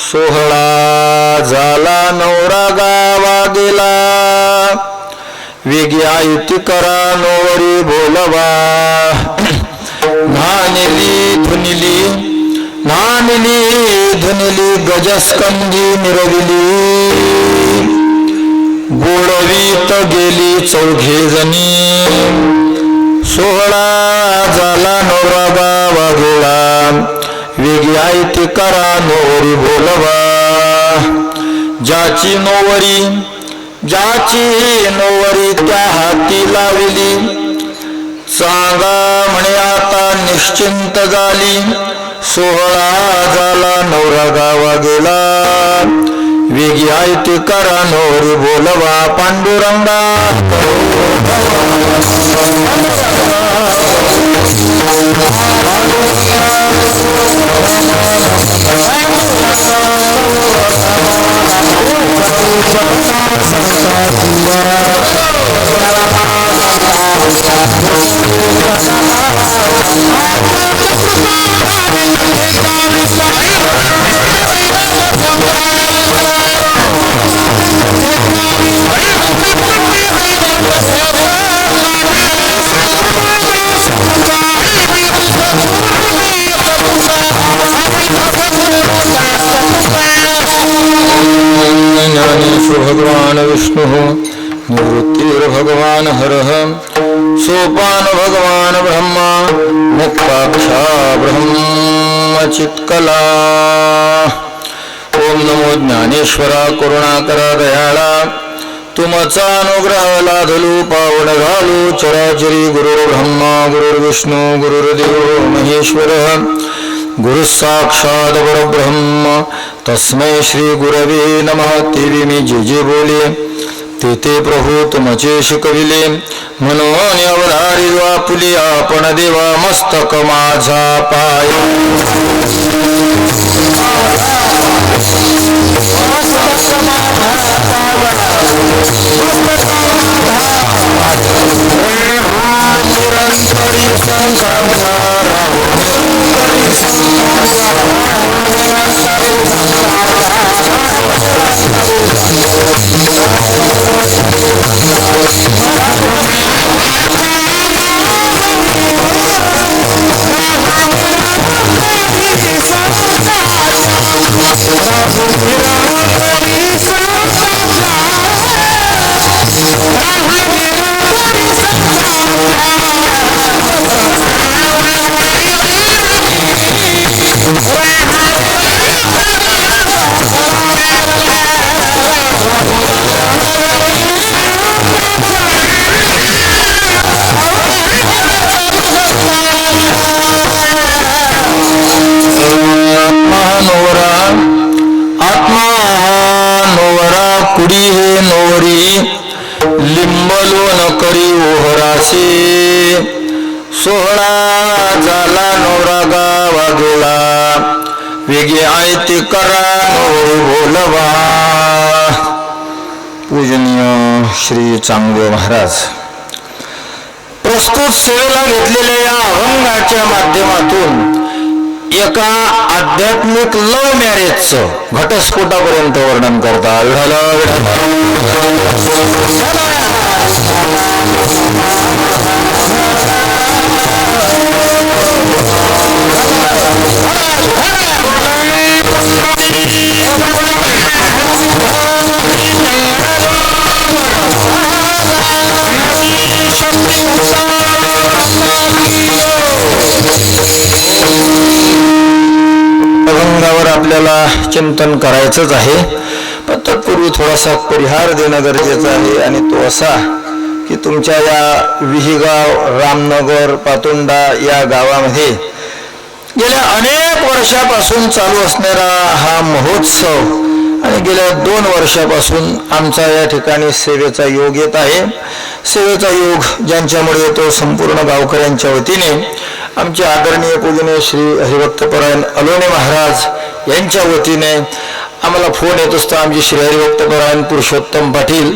सोहळा झाला नवरा गावा गेला, वेगी आयुती करा नोवरी बोलवा. नानिली धुनिली गजस्कंदी मिरविली, गोडवीत गेली चौघे जणी. सोहळा झाला नवरा गावा गेला, वेगी आयती करा नोवरी बोलवा. ज्याची नोवरी त्या हाती लाविली, सांगा म्हणे आता निश्चिंत झाली. सोहळा झाला नवरा गावा गेला, वेगी आयती करा नोवरी बोलवा. पांडुरंगा भगवान विष्णु निवृत्तिर्भगवान हरः, सोपान भगवान ब्रह्मा, मुक्ताक्षा ब्रह्मचित्कला. ओम नमो ज्ञानेश्वरा करुणाकरा दयाळा, तुमचा अनुग्रह लाधलू पावन घालू. चराचरी गुरुर्ब्रह्मा गुरुर्विष्णू गुरुर्देव महेश्वरः, गुरु साक्षात परब्रह्म तस्मै श्री गुरवे नमः. तेवी मी जे बोले ते प्रभू तुमचे शिकविले, म्हणून अवधारी वापुली आपण देवा. मस्तक माझा पाय कुडी हे नोवरी, लिंबलो न करी ओहराशी. सोहळा झाला नवरा गावा गेला, वेगे आयती करा नोवरी बोलवा. पूजनीय श्री चांगदेव महाराज प्रस्तुत सेवेला घेतलेल्या या अभंगाच्या माध्यमातून एका आध्यात्मिक लव्ह मॅरेजचं घटस्फोटापर्यंत वर्णन करता. अभंगावर आपल्याला चिंतन करायचंच आहे, पण तत्पूर्वी थोडासा परिहार देणं गरजेचं आहे. आणि तो असा की तुमच्या या विहीगाव, रामनगर, पातोंडा या गावामध्ये गेल्या अनेक वर्षापासून चालू असणारा हा महोत्सव आणि गेल्या 2 वर्षापासून आमचा या ठिकाणी सेवेचा योग येत आहे. सेवेचा योग ज्यांच्यामुळे येतो संपूर्ण गावकऱ्यांच्या वतीने आमचे आदरणीय पूजनीय श्री हरिभक्तपरायण अलोने महाराज यांच्या वतीने आम्हाला फोन येत असतो आमचे श्री हरिभक्तपरायण पुरुषोत्तम पाटील,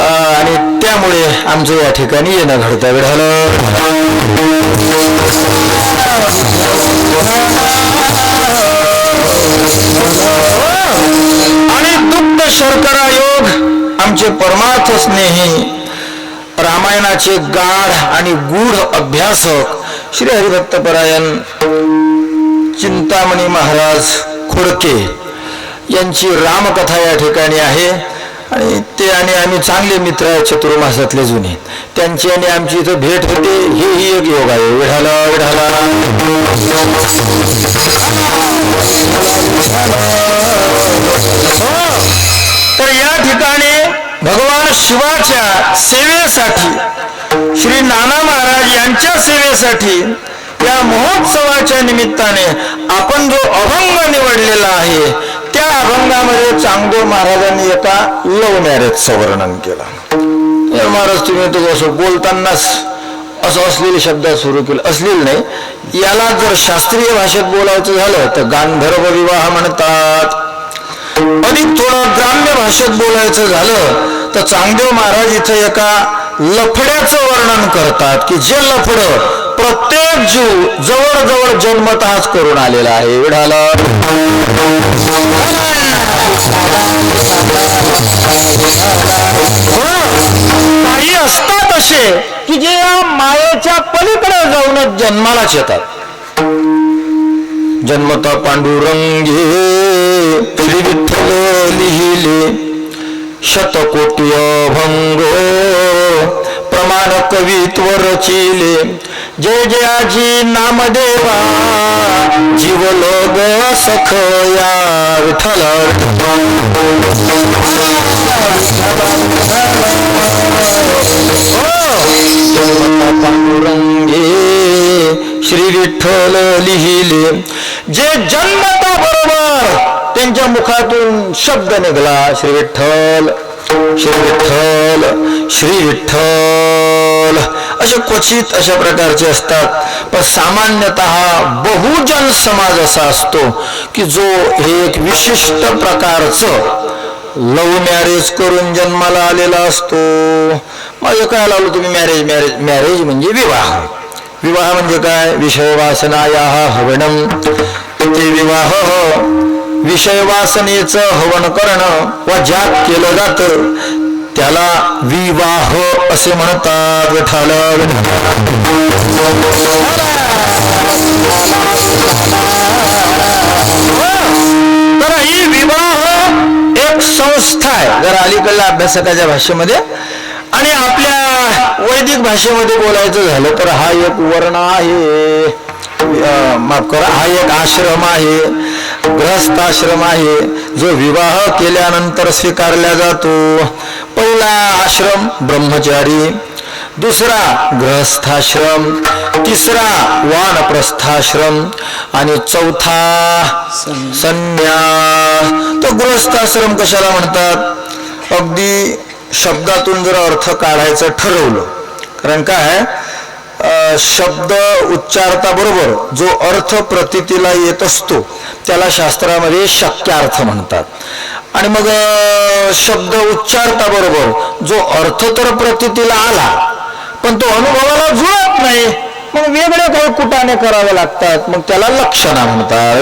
आणि त्यामुळे आमचं या ठिकाणी येणं घडतं. विढालं आमचे परमार्थ स्नेही रामायणाचे गाढ आणि गूढ अभ्यासक श्री हरिभक्तपरायण चिंतामणी महाराज खोडके यांची रामकथा या ठिकाणी आहे. आणि ते आणि आम्ही चांगले मित्र आहेत, चतुर्मासातले जुने. त्यांची आणि आमची इथं भेट होते, हेही एक योग आहे. विढाला विढाला तर या ठिकाणी भगवान शिवाच्या सेवेसाठी श्री नाना महाराज यांच्या सेवेसाठी या महोत्सवाच्या निमित्ताने आपण जो अभंग निवडलेला आहे त्या अभंगामध्ये चांगदेव महाराजांनी एका लव्ह मॅरेजचं वर्णन केलं. महाराज तुम्ही तो असं बोलतानाच असं असलेले शब्द सुरू केले, असलेले नाही, याला जर शास्त्रीय भाषेत बोलायचं झालं तर गांधर्व विवाह म्हणतात. अधिक थोडं ग्राम्य भाषेत बोलायचं झालं तर चांगदेव महाराज इथं एका लफड्याचं वर्णन करतात की जे लफडं प्रत्येक जीव जवळजवळ जन्मतःच करून आलेला आहे. विढाला काही असतात असे की जे या मायेच्या पलीकडे जाऊनच जन्मालाच येतात. जन्मता पांडुरंगे श्री विठ्ठल लिहिले शतकोटी अभंग प्रमाण कवित्व रचिले. जय जयाजी नामदेवा जीवलोग सखया विठ्ठल. पांडुरंगे श्री विठ्ठल लिहिले. जे जन्मता बरोबर त्यांच्या मुखातून शब्द निघाला श्री विठ्ठल श्री विठ्ठल श्री विठ्ठल असे क्वचित अशा प्रकारचे असतात. पण सामान्यतः बहुजन समाज असा असतो की जो हे एक विशिष्ट प्रकारचं लव्ह मॅरेज करून जन्माला आलेला असतो. मग काय लावलं तुम्ही मॅरेज मॅरेज मॅरेज म्हणजे विवाह. विवाह म्हणजे काय? विषय वासनाया हवनम. ते विवाह विषय वासनेचं हवन करणं व ज्यात केलं जातं त्याला विवाह असे म्हणतात. विठ्ठल तर ही विवाह एक संस्था आहे जर अलीकडल्या अभ्यासकाच्या भाषेमध्ये. आणि आपल्या वैदिक भाषेमध्ये बोलायचं झालं तर हा एक वर्ण आहे, माफ करा, हा एक आश्रम आहे, गृहस्थाश्रम आहे जो विवाह केल्यानंतर स्वीकारला जातो. पहिला आश्रम ब्रह्मचारी, दुसरा गृहस्थाश्रम, तिसरा वानप्रस्थाश्रम आणि चौथा संन्यास. तर गृहस्थाश्रम कशाला म्हणतात? अगदी शब्दातून जर अर्थ काढायचं ठरवलं, कारण काय शब्द उच्चारता बरोबर जो अर्थ प्रतीतीला येत असतो त्याला शास्त्रामध्ये शक्यार्थ म्हणतात. आणि मग शब्द उच्चारता बरोबर जो अर्थ तर प्रतीतीला आला पण तो अनुभवाला जुळत नाही, मग वेगळे काही कुटाने करावे लागतात, मग त्याला लक्षणा म्हणतात.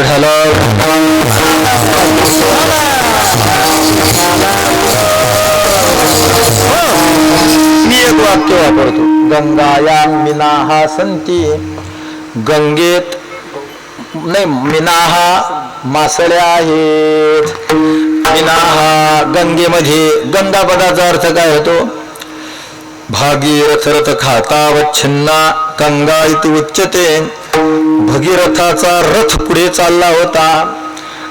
मी एक वाक्य वापरतो, गंगाया मिनाहा संती. गंगेत नाही, मिनाहा मासळ्या आहेत. मिनाहा गंगेमध्ये. गंगा पदाचा अर्थ काय होतो? भागीरथ रथ खाता वच्छिन्ना गंगा इति उच्यते. भगीरथाचा रथ पुढे चालला होता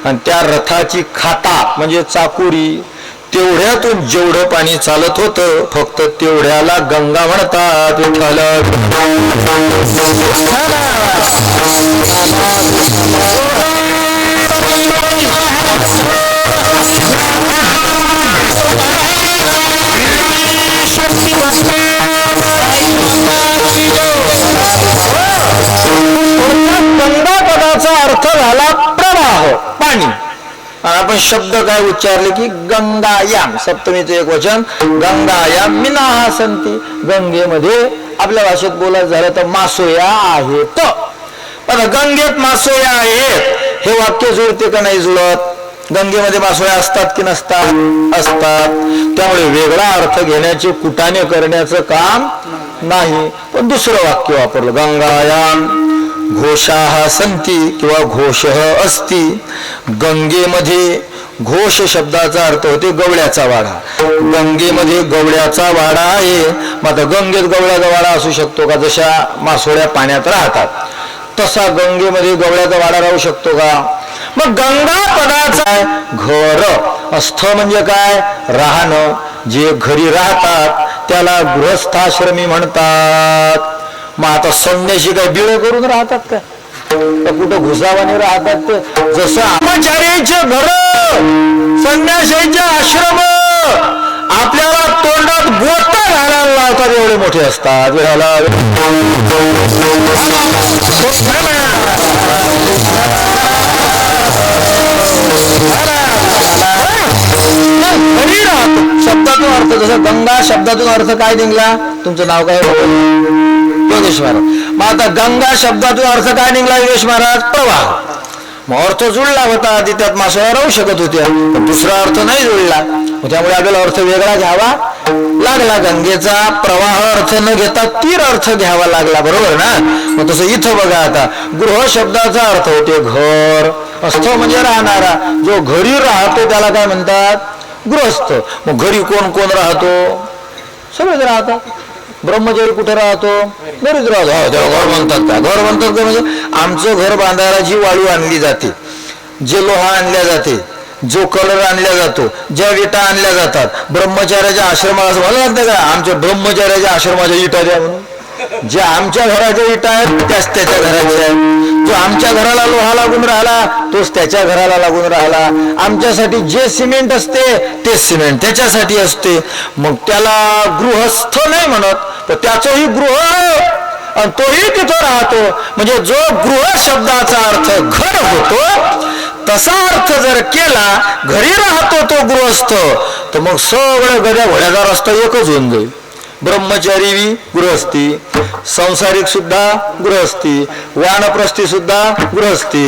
आणि त्या रथाची खाता म्हणजे चाकुरी, तेवढ्यातून जेवढं पाणी चालत होतं फक्त तेवढ्याला गंगा म्हणतात. विठ्ठल गंगा पदाचा अर्थ झाला प्रवाह, पाणी. आपण शब्द काय उच्चारले की गंगायाम, सप्तमीचे एक वचन, गंगायाम मिनाहा संती. गंगेमध्ये आपल्या भाषेत बोलायचं झालं तर मासोया आहेत. पण गंगेत मासोया आहेत हे वाक्य जुळते का नाही जुळत? गंगेमध्ये मासोळ्या असतात की नसतात? असतात. त्यामुळे वेगळा अर्थ घेण्याचे कुटाने करण्याचं काम नाही. पण दुसरं वाक्य वापरलं, गंगायाम घोषाः संती किंवा घोषः अस्ति. गंगेमध्ये घोष शब्दाचा अर्थ होते गवळ्याचा वाडा. गंगेमध्ये गवळ्याचा वाडा आहे. मग आता गंगेत गवळ्याचा वाडा असू शकतो का? जशा मासोळ्या पाण्यात राहतात तसा गंगेमध्ये गवळ्याचा वाडा राहू शकतो का? मग गंगा पदाचा घर अस्थ म्हणजे काय? राहणं. जे घरी राहतात त्याला गृहस्थाश्रमी म्हणतात. मग आता संन्याशी काय बिळ करून राहतात का? कुठं घुसावाने राहतात? ते जसं आचार्याचे घर, संन्याशांचे आश्रम आपल्याला तोंडात बोट घालायला लावतात एवढे मोठे असतात. शब्दातून अर्थ, जसं गंगा शब्दातून अर्थ काय निघला? तुमचं नाव काय? योगेश महाराज. मग आता गंगा शब्दातून अर्थ काय निघला योगेश महाराज? प्रवाह. मग अर्थ जुळला होता, आधी त्यात मासोळ्या राहू शकत होत्या, पण दुसरा अर्थ नाही जुळला. त्यामुळे आपल्याला अर्थ वेगळा घ्यावा लागला. गंगेचा प्रवाह अर्थ न घेता तीर अर्थ घ्यावा लागला, बरोबर ना? मग तसं इथं बघा, आता गृह शब्दाचा अर्थ होते घर. अस्थ म्हणजे राहणारा. जो घरी राहतो त्याला काय म्हणतात? गृहस्थ. मग घरी कोण कोण राहतो? सगळेच राहतात. ब्रह्मचारी कुठे राहतो? घरीच राहतो. हो, त्याला घर म्हणतात का? घर म्हणतात का म्हणजे आमचं घर बांधायला जी वाळू आणली जाते, जे लोहा आणल्या जाते, जो कलर आणला जातो, ज्या विटा आणल्या जातात, ब्रह्मचार्याच्या आश्रमाला असं मला वाटतं का आमच्या ब्रह्मचार्याच्या आश्रमाच्या विटा द्या म्हणून? ज्या आमच्या घराच्या विटा आहेत त्याच त्याच्या घराच्या आहेत. जो आमच्या घराला लोहा लागून राहिला तोच त्याच्या घराला लागून राहिला. आमच्यासाठी जे सिमेंट असते ते सिमेंट त्याच्यासाठी असते. मग त्याला गृहस्थ नाही म्हणत, तर त्याचंही गृह आणि तोही तिथं राहतो. म्हणजे जो गृह शब्दाचा अर्थ घर होतो तसा अर्थ जर केला, घरी राहतो तो गृहस्थ, तर मग सगळं गड्या घोड्याचा रस्ता एकच होऊन जाईल. ब्रह्मचारी गृहस्थी, संसारिक सुद्धा गृहस्थी, वानप्रस्थी सुद्धा गृहस्थी,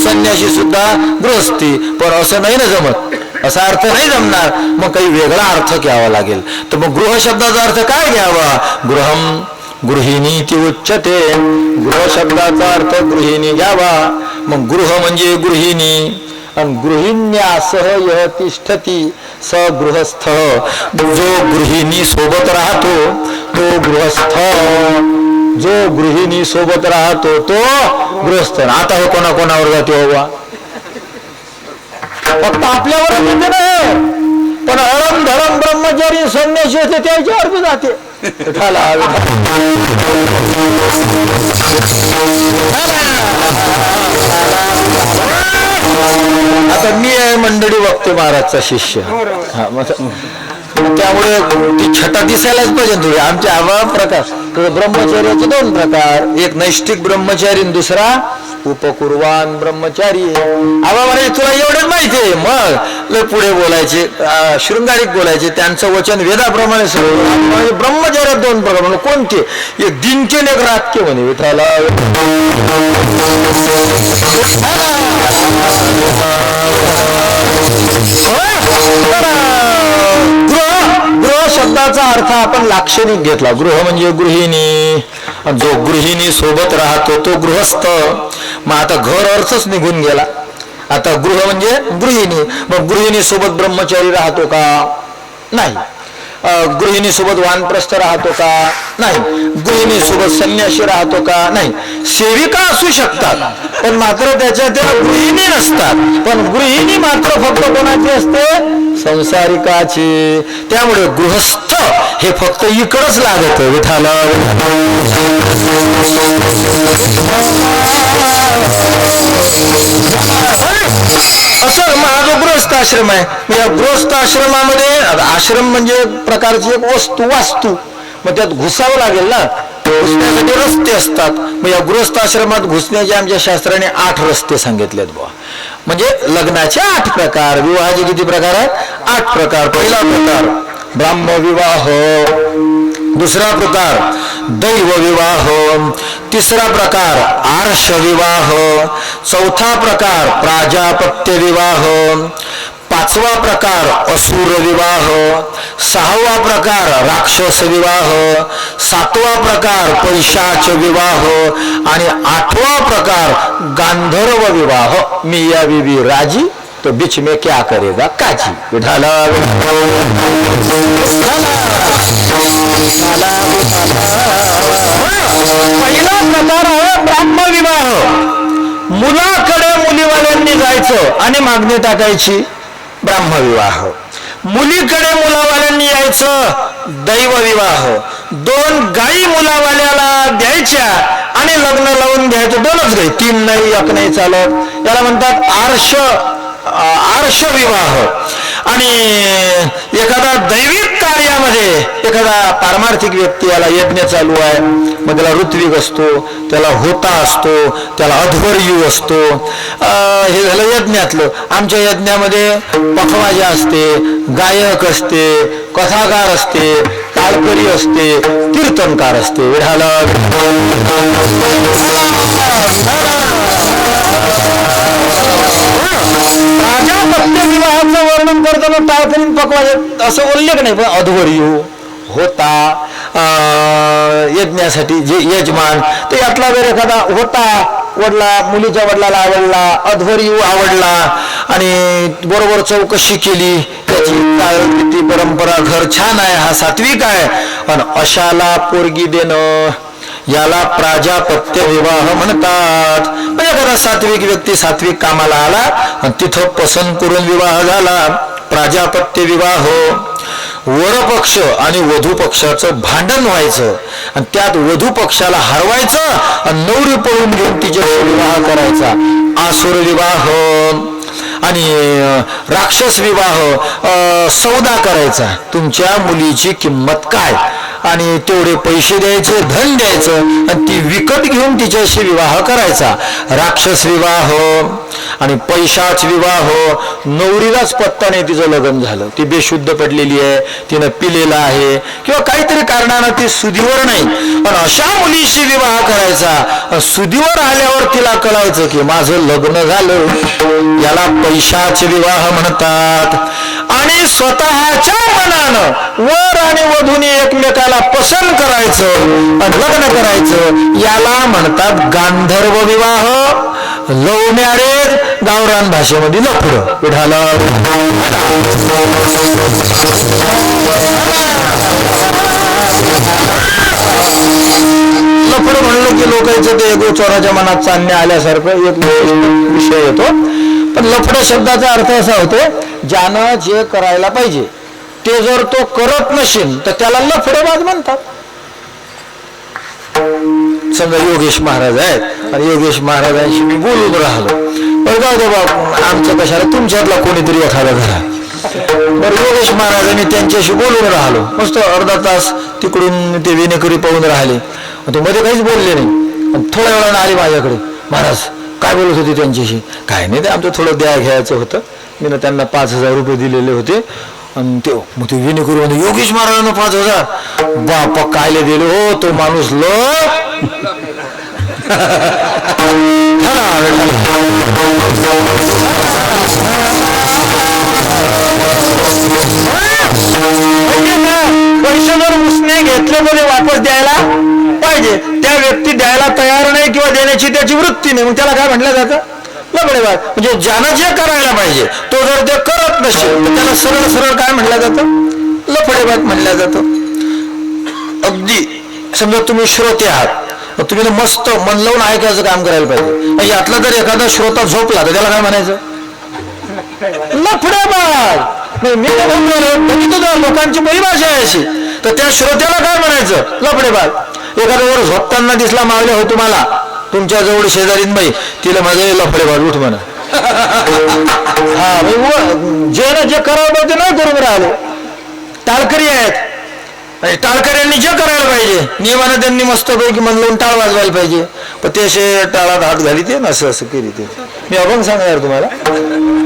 संन्यासी सुद्धा गृहस्थी. पण असं नाही ना जमत, असा अर्थ नाही जमणार. मग काही वेगळा अर्थ घ्यावा लागेल. तर मग गृह शब्दाचा अर्थ काय घ्यावा? गृहम गृहिणी ती उच्चते. गृह शब्दाचा अर्थ गृहिणी घ्यावा. मग गृह म्हणजे गृहिणी, आणि गृहिण्यासह यह तिष्ठती स गृहस्थ. जो गृहिणी सोबत राहतो तो गृहस्थ. जो गृहिणी सोबत राहतो तो गृहस्थ. आता हे कोणाकोणावर जाते बाबा? फक्त आपल्यावर येते नाही, पण अरम धरम ब्रह्मचारी संन्यासी असते त्याच्यावर बी जाते. आता मी आहे मंडळी वक्ते महाराजचा शिष्य, त्यामुळे ती छटा दिसायलाच पाहिजे थोडी. आमच्या आवा प्रकार ब्रह्मचार्याचे दोन प्रकार, एक नैष्ठिक ब्रह्मचारी, दुसरा उपकुर्वान ब्रह्मचारी. आवा म्हणजे तुला एवढंच माहिती आहे, मग पुढे बोलायचे, शृंगारिक बोलायचे. त्यांचं वचन वेदाप्रमाणे म्हणजे ब्रह्मचार्यात दोन प्रकार. म्हणजे कोणते? एक दिनकेन एक रातके म्हणे विठाला. गृह शब्दाचा अर्थ आपण लाक्षणिक घेतला. गृह म्हणजे गृहिणी, जो गृहिणी सोबत राहतो तो गृहस्थ. मग आता घर अर्थच निघून गेला. आता गृह म्हणजे गृहिणी. मग गृहिणी सोबत ब्रह्मचारी राहतो का? नाही. गृहिणी सोबत वानप्रस्थ राहतो का? नाही. गृहिणी सोबत संन्यासी राहतो का? नाही. सेविका असू शकतात पण मात्र त्याच्या त्या गृहिणी नसतात. पण गृहिणी मात्र फक्त कोणाची असते? संसारिकाची. त्यामुळे गृहस्थ हे फक्त इकडंच लागत विठाला. असं माझा जो गृहस्थ आश्रम आहे, या गृहस्थ आश्रमामध्ये आश्रम म्हणजे प्रकारची एक वस्तू, वास्तू. मग त्यात घुसावं लागेल ना, घुसण्यासाठी रस्ते असतात. मग या गृहस्थ आश्रमात घुसण्याचे आमच्या शास्त्राने 8 रस्ते सांगितलेत बुवा. म्हणजे लग्नाचे 8 प्रकार, विवाहाचे किती प्रकार आहेत? 8 प्रकार. पहिला प्रकार ब्राह्मविवाह, दुसरा प्रकार दैव विवाह, तिसरा प्रकार आर्ष विवाह, चौथा प्रकार प्राजापत्य विवाह, पाचवा प्रकार असुर विवाह, सहावा प्रकार राक्षस विवाह, सातवा प्रकार पैशाच विवाह आणि आठवा प्रकार गांधर्व विवाह. मिया बीबी राजी तो बीच में क्या करेगा काजी. विठाला पहिला प्रकार आहे ब्राह्मविवाह. मुलाकडे मुलीवाल्यांनी जायचं आणि मागणी टाकायची, ब्राह्मविवाह. मुलीकडे मुलावाल्यांनी यायचं, दैवविवाह. दोन गायी मुलावाल्याला द्यायच्या आणि लग्न लावून घ्यायचं. दोनच गाई, तीन नाही, एक नाही चालत. याला म्हणतात आर्ष विवाह. आणि एखादा दैविक कार्यामध्ये एखादा पारमार्थिक व्यक्ती, याला यज्ञ चालू आहे, मग त्याला ऋत्विक असतो, त्याला होता असतो, त्याला अध्वर्यू असतो. हे झालं यज्ञातलं. आमच्या यज्ञामध्ये पखवाजा असते, गायक असते, कथाकार असते, टाळकरी असते, कीर्तनकार असते. विढाला प्राजापत्य विवाहाचं वर्णन करताना टाळकरी पकवायचं असं उल्लेख नाही, पण अध्वर्यू होता, यज्ञासाठी जे यजमान, तर यातला जर एखादा होता वडला, मुलीच्या वडिलाला आवडला, अध्वर्यू आवडला आणि बरोबर चौकशी केली, त्याची रीती परंपरा, घर छान आहे, हा सात्विक आहे, पण अशाला पोरगी देणं याला प्राजापत्य विवाह म्हणतात. म्हणजे एखादा सात्विक व्यक्ती सात्विक कामाला आला आणि तिथं पसंत करून विवाह झाला, प्राजापत्य विवाह. वरपक्ष आणि वधू पक्षाचं भांडण व्हायचं आणि त्यात वधू पक्षाला हरवायचं आणि नवरी पळून घेऊन तिच्याशी विवाह करायचा, आसुर विवाह. आणि राक्षस विवाह, सौदा करायचा, तुमच्या मुलीची किंमत काय आणि तेवढे पैसे द्यायचे, धन द्यायचं आणि ती विकत घेऊन तिच्याशी विवाह करायचा, राक्षस विवाह. आणि पैशाच विवाह, नवरीलाच पत्ता नाही, तिचं लग्न झालं, ती बेशुद्ध पडलेली आहे, तिनं पिलेला आहे किंवा काहीतरी कारणानं ती सुधीवर नाही, पण अशा मुलीशी विवाह करायचा. सुधीवर आल्यावर तिला कळायचं की माझं लग्न झालं, याला पैशाच विवाह म्हणतात. आणि स्वतःच्या मनानं वर आणि वधूने एकमेकाला पसंत करायचं आणि लग्न करायचं, याला म्हणतात गांधर्व विवाह, लव्ह मॅरेज, गावरान भाषेमध्ये लफडं. विढाला लफडं म्हणलं की लोकांचं ते एगो चोराच्या मनात चालणे आल्यासारखं एक विषय येतो. पण लफडं शब्दाचा अर्थ असा होतो, ज्यानं जे करायला पाहिजे ते जर तो करत नसेल तर त्याला लफडेबाज म्हणतात. समजा योगेश महाराज आहेत आणि योगेश महाराजांशी मी बोलून राहिलो, पण जाऊ दे बाबा, आमचं कशाला, तुमच्यातला कोणीतरी एखादा घरा. बरं, योगेश महाराजांनी त्यांच्याशी बोलून राहिलो, मस्त अर्धा तास तिकडून ते विनेकरी पाहून राहिले, ते मध्ये काहीच बोलले नाही. थोड्या वेळानं आले माझ्याकडे, महाराज काय बोलत होते त्यांच्याशी? काय नाही, ते आमचं थोडं द्या घ्यायचं होतं, मी ना त्यांना 5,000 रुपये दिलेले होते. आणि ते मग ते विनेकरी म्हणजे योगेश महाराजांना 5,000, बापा कायले दिले हो, तो माणूस पैसे जर उसने घेतले तरी वापस द्यायला पाहिजे. त्या व्यक्ती द्यायला तयार नाही किंवा देण्याची त्याची वृत्ती नाही, मग त्याला काय म्हटलं जातं? लफडेबाज. म्हणजे ज्यानं जे करायला पाहिजे तो जर ते करत नसेल तर त्याला सरळ सरळ काय म्हटलं जातं? लफडेबाज म्हटलं जातं. अगदी समजा तुम्ही श्रोते आहात, तुम्ही मस्त मन लावून ऐकायचं काम करायला पाहिजे, यातला जर एखादा श्रोता झोपला तर त्याला काय म्हणायचं? लफडेबाज. मी लोकांची परिभाषा आहे अशी, तर त्या श्रोत्याला काय म्हणायचं? लफडेबाज. एखाद्या वर झोपताना दिसला मावल्या हो तुम्हाला, तुमच्या जवळ शेजारीन बाई, तिला माझं लफडेबाज उठ म्हणा. हा, जे ना जे करावं पाहिजे नाही करून राहिले. टाळकरी आहेत, टाळकऱ्यांनी जे करायला पाहिजे नियमानं त्यांनी मस्तपैकी मन लावून टाळ वाजवायला पाहिजे, पण ते असे टाळात हात घाली ते ना असं असं करीत. मी अभंग सांगणार तुम्हाला,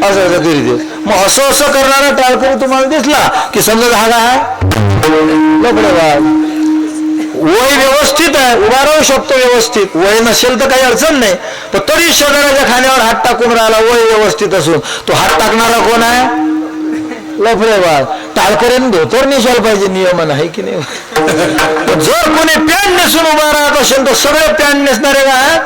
असं असं करीत. मग असं असं करणारा टाळकरी तुम्हाला दिसला की समजा हा काय लफडेबाज. वय व्यवस्थित आहे, उभा राहू शकतो व्यवस्थित, वय नसेल तर काही अडचण नाही, पण तरी शेजाऱ्याच्या खाण्यावर हात टाकून राहिला वय व्यवस्थित असून, तो हात टाकणारा कोण आहे? लफडेबाज. टाळकऱ्याने धोतर नेसायला पाहिजे, नियमन आहे की नाही? जर कोणी पॅन्ट नेसून उभा राहत असेल तर सगळे पॅन्ट नेसणारे काय?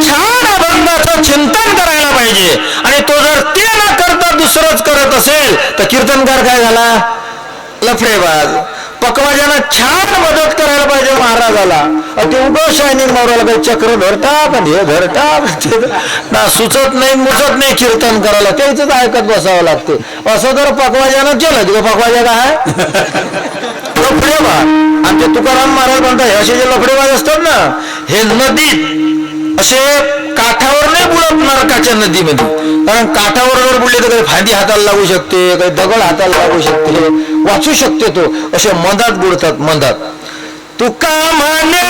छान अभंगाचं चिंतन करायला पाहिजे, आणि तो जर ते न करता दुसरंच करत असेल तर कीर्तनकार काय झाला? लफडेबाज. पकवाजानं छान मदत करायला पाहिजे महाराजाला, ते उभं शायनिंग मारायला काही चक्र धरतात आणि हे धरतात ना, सुचत नाही मुचत नाही कीर्तन करायला, त्याच ऐकत बसावं लागते. असं जर पकवाजानं केलं तिथं पकवाजा काय? लफडेबाज. आमचे तुकाराम महाराज म्हणतात असे जे लफडेबाज असतात ना, हे नदीत असे काठावर नाही बुडत नरकाच्या नदीमध्ये, कारण काठावर जर बुडले तर काही फांदी हाताला लागू शकते, काही दगड हाताला लागू शकते, वाचू शकते तो, असे मंदात बुडतात मंदात. तुका म्हणे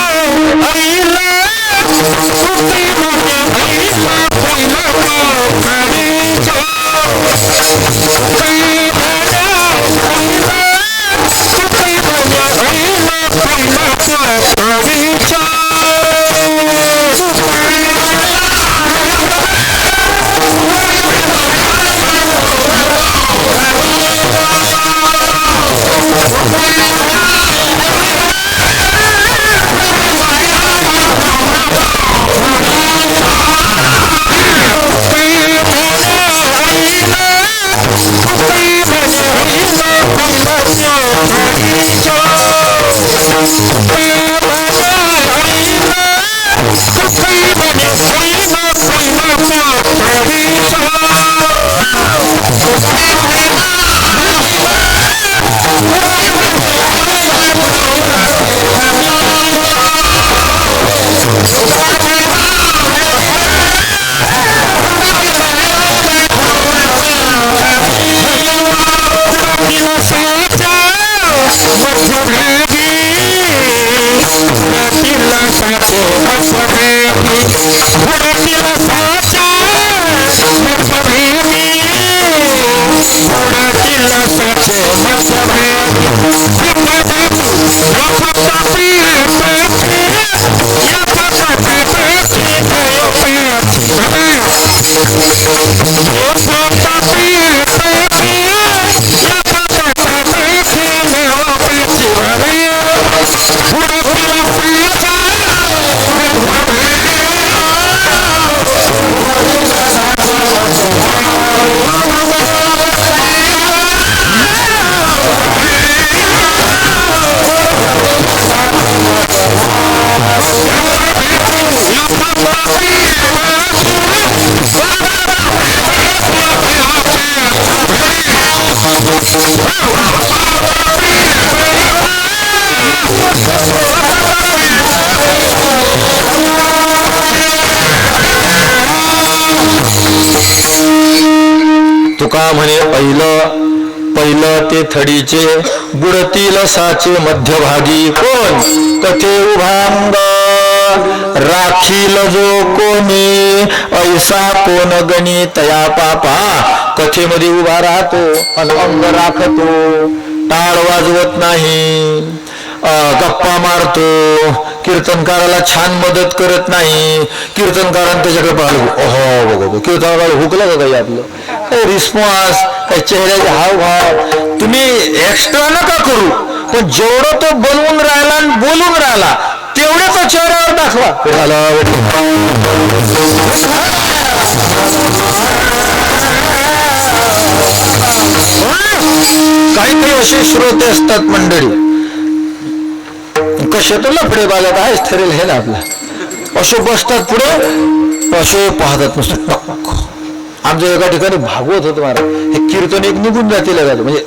तुका म्हणे पहिलं ते थडीचे बुडतील साचे मध्यभागी कोण? कथे उभांग राखील जो कोणी ऐसा कोण गणी तया पापा. कथेमध्ये उभा राहतो आणि अंग राखतो, टाळ वाजवत नाही, गप्पा मारतो, कीर्तनकाराला छान मदत करत नाही, कीर्तनकारांना त्याच्याकडे पाहिलं ओहो बघतो, कीर्तनकाराला हुकलं का काही आपलं काही रिस्पॉन्स, काही चेहऱ्याचे हावभाव तुम्ही एक्स्ट्रा नका करू, पण जेवढं तो बनवून राहिला आणि बोलून राहिला तेवढं तो चेहऱ्यावर दाखवा. काही काही असे श्रोते असतात मंडळी, कसे तर लफडे बालक आहेच ठरेल हे ना आपला, असे बसतात पुढे असे पाहतात नुसतं. आमच्या एका ठिकाणी भागवत होतं महाराज, हे कीर्तन एक निघून जातील म्हणजे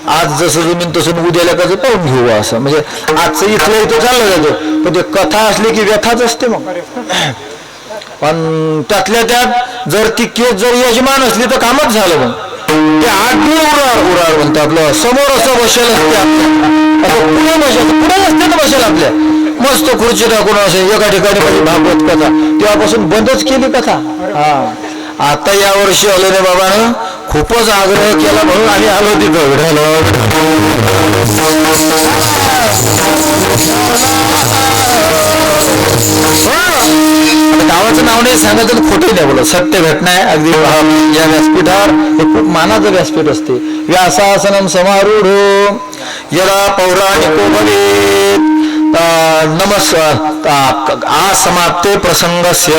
आज जसं जमीन तसं उद्याला कसं पाहून घेऊ असं, म्हणजे आजचं इथलं इथं चाललं जातं, पण ते कथा असली की व्यथाच असते मग. पण त्यातल्या त्यात जर ती केस जर यजमान असली तर कामच झालं. मग ते आधी उरार म्हणतं आपलं समोर असं बसेल असते, असं पुढे बसेल पुढे असते ना बसेल आपल्या मस्त खुर्ची टाकून असे एका ठिकाणी भागवत कथा, तेव्हापासून बंदच केली कथा. हा आता या वर्षी आलो नाही बाबानं, खूपच आग्रह केला म्हणून आम्ही आलो तिथं गावाचं नाव नाही सांगायचं, खोटं नाही बोलत, सत्य घटना आहे. अगदी या व्यासपीठावर हे खूप मानाचं व्यासपीठ असते. व्यासासनम समारूढ यदा पौराणिको भवेत् समाप्ते प्रसंगस्य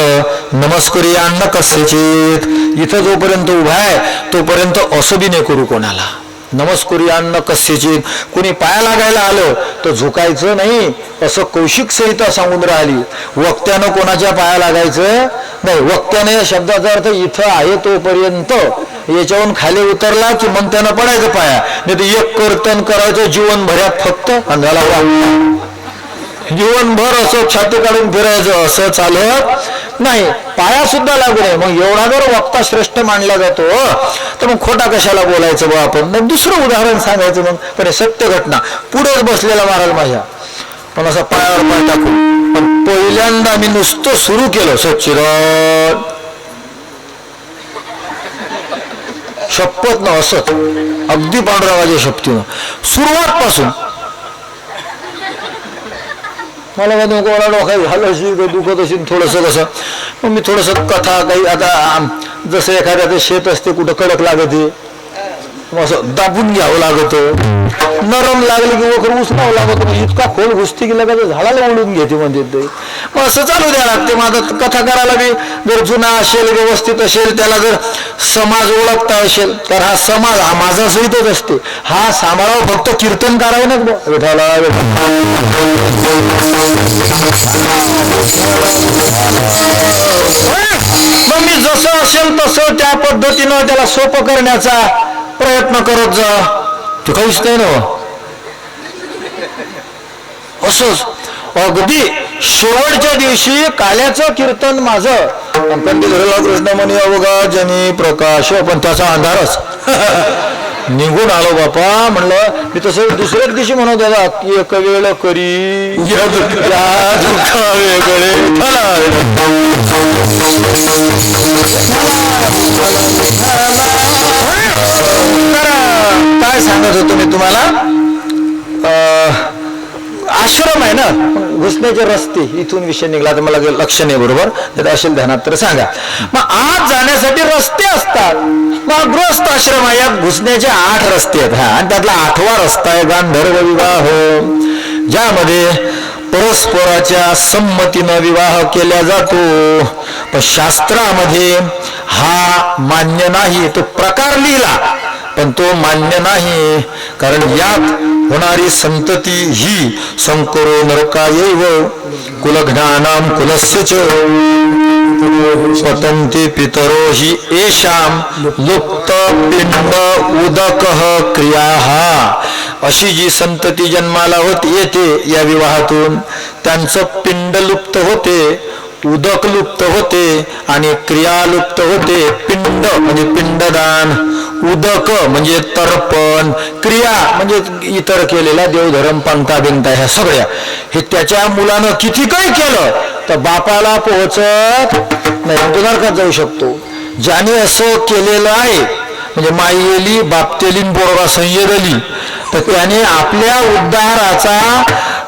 नमस्कुर्यान्न कस्यचित. इथं जोपर्यंत उभा आहे तोपर्यंत असं बी नाही करू कोणाला. नमस्कुर्यान्न कस्यचित. कुणी पाया लागायला आलं तर झुकायचं नाही, असं कौशिक संहिता सांगून राहिली. वक्त्यानं कोणाच्या पाया लागायचं नाही. वक्त्याने या शब्दाचा अर्थ इथं आहे तोपर्यंत, याच्यावरून खाली उतरला की मग त्यानं पडायचं पाया. नाही तर एक कीर्तन करायचं जीवनभरात फक्त, आणि झाला जीवनभर असं छाती काढून फिरायचं, असं चालत नाही. पाया सुद्धा लागू नये. मग एवढा जर वक्ता श्रेष्ठ मानला जातो तर मग खोटा कशाला बोलायचं बा आपण. मग दुसरं उदाहरण सांगायचं. मग पण सत्य घटना, पुढेच बसलेला महाराज माझ्या, पण असं पायावर पाय टाकून. पण पहिल्यांदा मी नुसतं सुरू केलं सच्चिदानंद शपथ न असत, अगदी पांडुरंगाच्या शपथीनं सुरुवात पासून. मला काय नको डोकं झालं अशी दुखत असेल थोडंसं कसं. मग मी थोडंसं कथा काही, आता जसं एखाद्याचं शेत असते कुठं कडक लागते, असं दाबून घ्यावं लागतं. नरम लागले की वखर उचलावं लागतं. इतका खोल घुसते की लगेच झाडाला ओढून घेते म्हणजे ते. मग असं चालू द्या लागते. माझं कथा करायला बी जर जुना असेल, व्यवस्थित असेल, त्याला जर समाज ओळखता असेल तर हा समाज हा माझा सहितच असते. हा सांभाळावं, फक्त कीर्तन करावं ना विठाला. मग मी जसं असेल तसं त्या पद्धतीनं त्याला सोपं करण्याचा प्रयत्न करत जा. तू काहीच नाही ना असंच. अगदी शेवटच्या दिवशी काल्याचं कीर्तन माझं पंडित कृष्ण म्हणे अवघा जनी प्रकाश, पण त्याचा अंधारच निघून आलो बापा. म्हणलं मी तसं दुसऱ्याच दिवशी म्हणत होता की एक वेळ करी काय सांगत होतो मी तुम्हाला. आश्रम आहे ना, घुसण्याचे रस्ते, इथून विषय निघाला तर मला लक्ष नाही बरोबर, तर असेल ध्यानात तर सांगा. मग आत जाण्यासाठी रस्ते असतात. मग गृहस्थ आश्रम आहे, यात घुसण्याचे 8 रस्ते आहेत. आणि त्यातला 8वा रस्ता आहे गांधर्व विवाह, ज्यामध्ये परस्पराच्या संमतीनं विवाह केला जातो. पण शास्त्रामध्ये हा मान्य नाही. तो प्रकार लिहिला पण तो मान्य नाही, कारण यात होणारी संतती ही संकरो नरकायैव कुलघ्नानां कुलस्य च स्वतंते पितरो हि येषां लुप्त पिंड उदकः क्रियाः. अशी जी संतती जन्माला येते या विवाहातून, त्यांचं पिंड लुप्त होते, उदक लुप्त होते आणि क्रिया लुप्त होते. पिंड म्हणजे पिंडदान, उदक म्हणजे तर्पण, क्रिया म्हणजे इतर केलेला देवधर्म, पंक्ता बिंता, ह्या सगळ्या हे त्याच्या मुलानं किती काही केलं तर बापाला पोहोचत नाही, तो नरकात जाऊ शकतो. ज्याने असं केलेलं आहे म्हणजे माई येली बापतेली पोरगा संयदली, तर त्याने आपल्या उद्धाराचा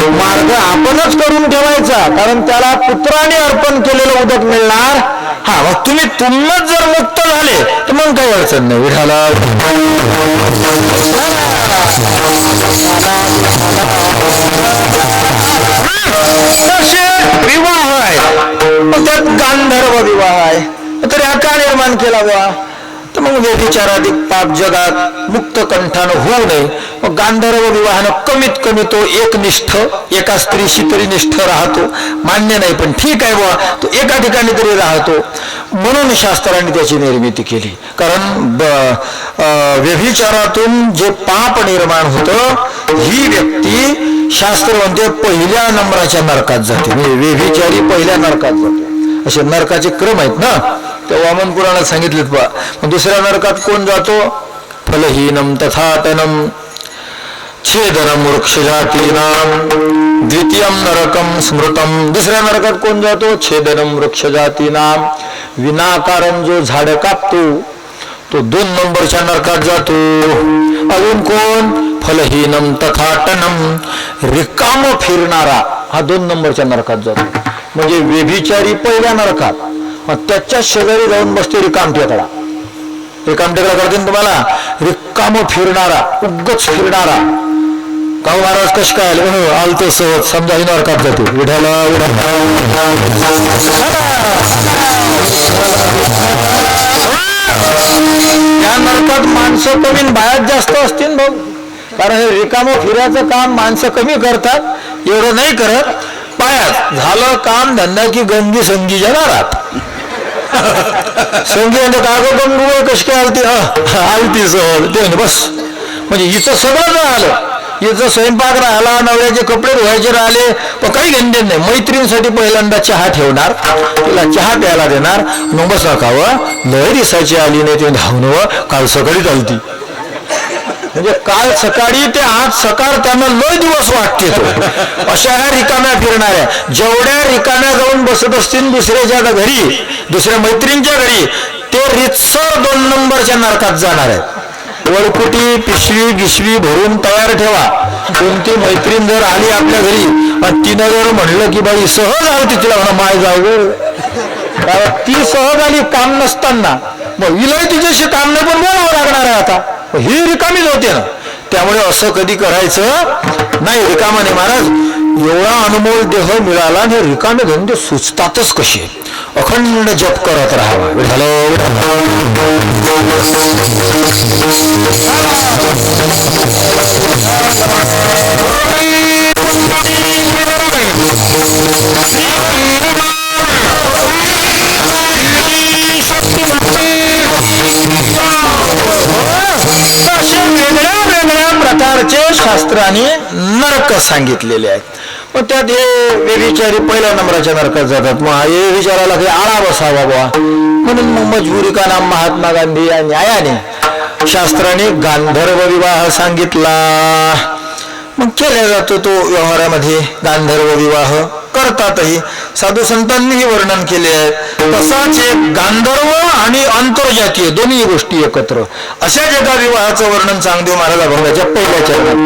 मार्ग आपणच करून ठेवायचा, कारण त्याला पुत्राने अर्पण केलेलं उदक मिळणार. हा, मग तुम्हीच जर मुक्त झाले तर मग काही अडचण नाही. विठाला तसे विवाह आहे, त्यात गांधर्व विवाह आहे. तर हा का निर्माण केला बुवा, तर मग व्यभिचाराधिक पाप जगात मुक्त कंठानं होऊ नये. मग गांधर्व विवाहानं कमीत कमी तो एकनिष्ठ, एका स्त्रीशी तरी निष्ठ राहतो. मान्य नाही पण ठीक आहे बुवा, तो एका ठिकाणी तरी राहतो, म्हणून शास्त्रांनी त्याची निर्मिती केली. कारण व्यभिचारातून जे पाप निर्माण होतं, ही व्यक्ती शास्त्र म्हणते पहिल्या नंबराच्या नरकात जाते. म्हणजे व्यभिचारी पहिल्या नरकात जातो. असे नरकाचे क्रम आहेत ना, ते वामन पुराणात सांगितलेत बा. मग दुसऱ्या नरकात कोण जातो, फलहीनम तथातनम छेदनम वृक्षजातीनाम द्वितीयम नरकम स्मृतम. दुसऱ्या नरकात कोण जातो, छेदनम वृक्षजातीनाम, विनाकारण जो झाड कापतो तो 2 नंबरच्या नरकात जातो. अजून कोण? फलहीनम तथाटनम, रिकाम फिरणारा हा 2 नंबरच्या नरकात जातो. म्हणजे व्यभिचारी पहिल्या नरकात, त्याच्या शेजारी जाऊन बसते रिकामटेकडा. रिकामटेकडा करते ना तुम्हाला, रिकाम फिरणारा, उगच फिरणारा. काऊ महाराज कश काय आले? आलतो सहज, समजा ही नरकात जाते. विठाला त्या नरकात माणसं कमी बायात जास्त असतील बघ. कारण हे रिकामं फिरायचं काम माणसं कमी करतात, एवढं नाही करत. पायात झालं काम धंदा की गंगी संगीच्या दारात. संगी म्हणजे कागो गंगू कशी काय आलती? आलती सहज ते बस. म्हणजे हिचं सगळं झालं. हिचं स्वयंपाक राहिला, नवऱ्याचे कपडे धुवायचे राहिले, पण काही घेणदेण नाही. मैत्रिणीसाठी पहिल्यांदा चहा ठेवणार, तिला चहा प्यायला देणार. मग बस खावं, लय दिसायची आली नाही ते धावणं, काल सकाळी चालती. म्हणजे काल सकाळी ते आज सकाळ त्यांना लय दिवस वाटते तो. अशा ह्या रिकाम्या फिरणाऱ्या, जेवढ्या रिकाम्या जाऊन बसत असतील दुसऱ्याच्या घरी, दुसऱ्या मैत्रिणीच्या घरी, ते रितसर 2 नंबरच्या नरकात जाणार आहेत. वळकुटी पिशवी गिशवी भरून तयार ठेवा. कोणती मैत्रीण जर आली आपल्या घरी आणि तिनं जर म्हणलं की बाई सहज आली, तिला म्हणा माय जाऊ. ती सहज आली काम नसताना, मग हिला तिच्याशी काम नाही पण बोलावं लागणार आहे. आता ही रिकामीच होते ना. त्यामुळे असं कधी करायचं नाही. रिकामाने महाराज एवढा अनमोल देह मिळाला आणि रिकामे धंदे सुचतातच कसे. अखंड जप करत राहावा. वेगळ्या वेगळ्या प्रकारचे शास्त्राने नरक सांगितलेले आहेत. मग त्यात हे व्यभिचारी पहिल्या नंबराच्या नरकात जातात. मग हे विचारायला काही आळा बसावा बुवा म्हणून मग मजबुरी का नाम महात्मा गांधी या न्यायाने शास्त्राने गांधर्व विवाह सांगितला. मग केला जातो तो व्यवहारामध्ये. गांधर्व विवाह करतातही, साधू संतांनीही वर्णन केले आहे. तसाच एक गांधर्व आणि आंतरजातीय दोन्ही गोष्टी एकत्र अशाच एका विवाहाचं वर्णन चांगदेव महाराज अभंगाच्या पहिल्या चरणात.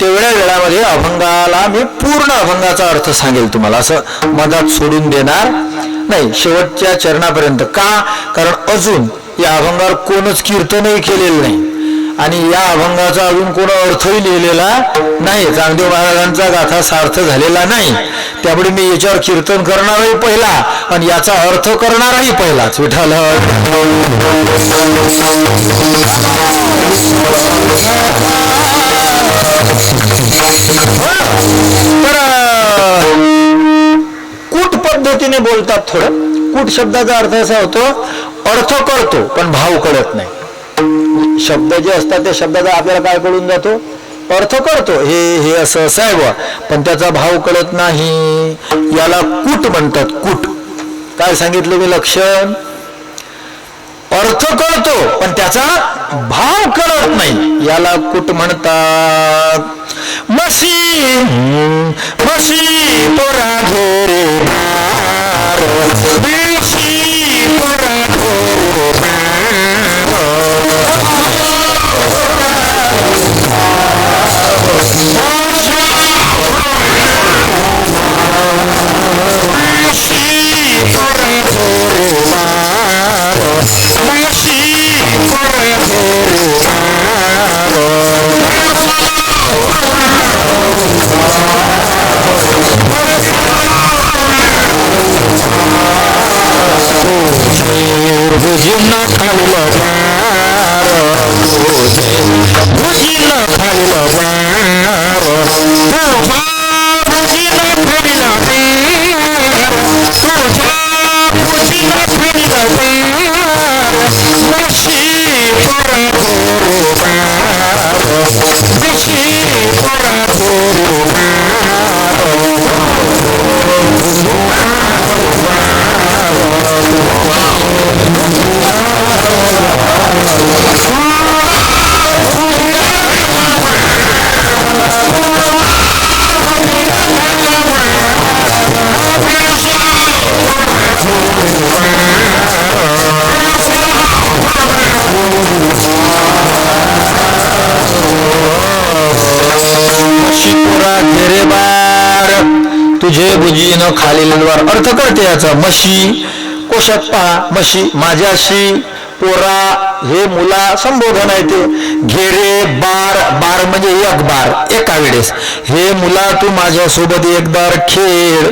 तेवढ्या वेळामध्ये अभंगाला मी पूर्ण अभंगाचा अर्थ सांगेल तुम्हाला, असं मधात सोडून देणार नाही, शेवटच्या चरणापर्यंत. का? कारण अजून या अभंगावर कोणच कीर्तनही केलेलं नाही आणि या अभंगाचा अजून कोण अर्थही लिहिलेला नाही. चांगदेव महाराजांचा गाथा सार्थ झालेला नाही. त्यामुळे मी याच्यावर कीर्तन करणारही पहिला आणि याचा अर्थ करणारही पहिलाच. विठ्ठल तर कूट पद्धतीने बोलतात. थोडं कूट शब्दाचा अर्थ असा होतो, अर्थ कळतो पण भाव कळत नाही. शब्द जे असतात त्या शब्दाचा आपल्याला काय कळून जातो? अर्थ कळतो, हे असं साहेब, पण त्याचा भाव कळत नाही. याला कूट म्हणतात. कूट काय सांगितलं मी लक्षण? अर्थ कळतो पण त्याचा भाव कळत नाही, याला कूट म्हणतात. मसी मसी पोरा घोरे भुजी न खालील द्वार. अर्थ कळते याचा. म्हशी कोशात पहा, म्हशी माझ्याशी, पोरा हे मुला संबोधन आहे ते. घेरे बार, बार म्हणजे एक बार एका वेळेस. हे मुला तू माझ्यासोबत एक बार खेळ.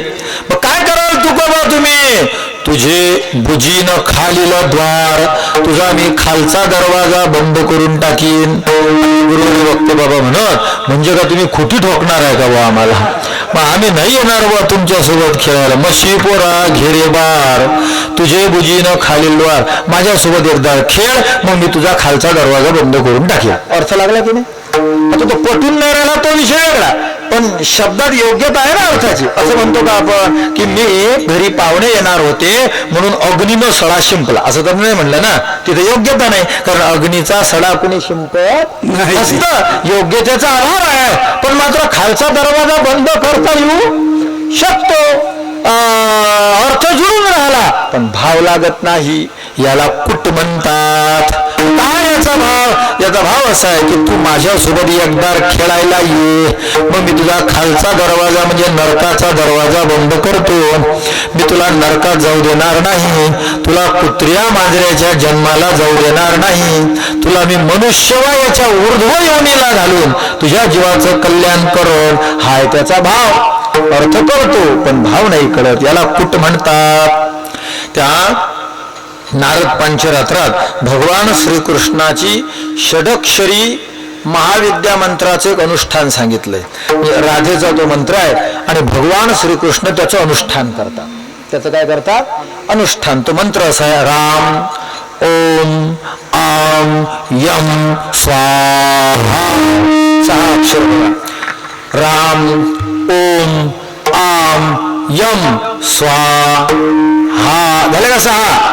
मग काय कराल तू बाबा तुम्ही? तुझे भुजी न खालील द्वार, तुझा मी खालचा दरवाजा बंद करून टाकीन. गुरु वक्ते बाबा म्हणत, म्हणजे का तुम्ही खोटी ठोकणार आहे का बा आम्हाला? मग आम्ही नाही येणार बा तुमच्यासोबत खेळायला. म्हशी पोरा घेरे बार, तुझे भुजी न खालील द्वार, माझ्यासोबत एकदा खेळ, मग मी तुझा खालचा दरवाजा बंद करून टाकेन. अर्थ लागला की नाही? आता तो पटून नाही राहिला तो विषय वेगळा, पण शब्दात योग्यता आहे ना अर्थाची. असं म्हणतो का आपण की मी घरी पाहुणे येणार होते म्हणून अग्नीनं सडा शिंपला, असं तर नाही म्हणलं ना. तिथे योग्यता नाही, कारण अग्नीचा सडा कुणी शिंपत नसतं. योग्यतेचा अभाव आहे. पण मात्र खालचा दरवाजा बंद करता येऊ शकतो. अर्थ जुळून राहिला पण भाव लागत नाही. याला कुट म्हणतात. काय याचा भाव? याचा भाव असा आहे की तू माझ्यासोबत एकदार खेळायला ये, मग मी तुझा खालचा दरवाजा म्हणजे नरकाचा दरवाजा बंद करतो. मी तुला नरकात जाऊ देणार नाही, तुला कुत्र्या मांजऱ्याच्या जन्माला जाऊ देणार नाही, तुला मी मनुष्यवयाच्या ऊर्ध्व योनीला घालून तुझ्या जीवाचं कल्याण करून. हाय त्याचा भाव. अर्थ करतो पण भाव नाही कळत. याला कुट म्हणतात. त्या नारद पंचरात्रात भगवान श्रीकृष्णाची षडक्षरी महाविद्या मंत्राचे एक अनुष्ठान सांगितलंय. राधेचा तो मंत्र आहे आणि भगवान श्रीकृष्ण त्याचं अनुष्ठान करतात. त्याचं काय करतात? अनुष्ठान. तो मंत्र असा आहे, राम ओम आम यम स्वाहा. 6 अक्षर बघा. राम ओम आम यम स्वाहा. झाले का 6?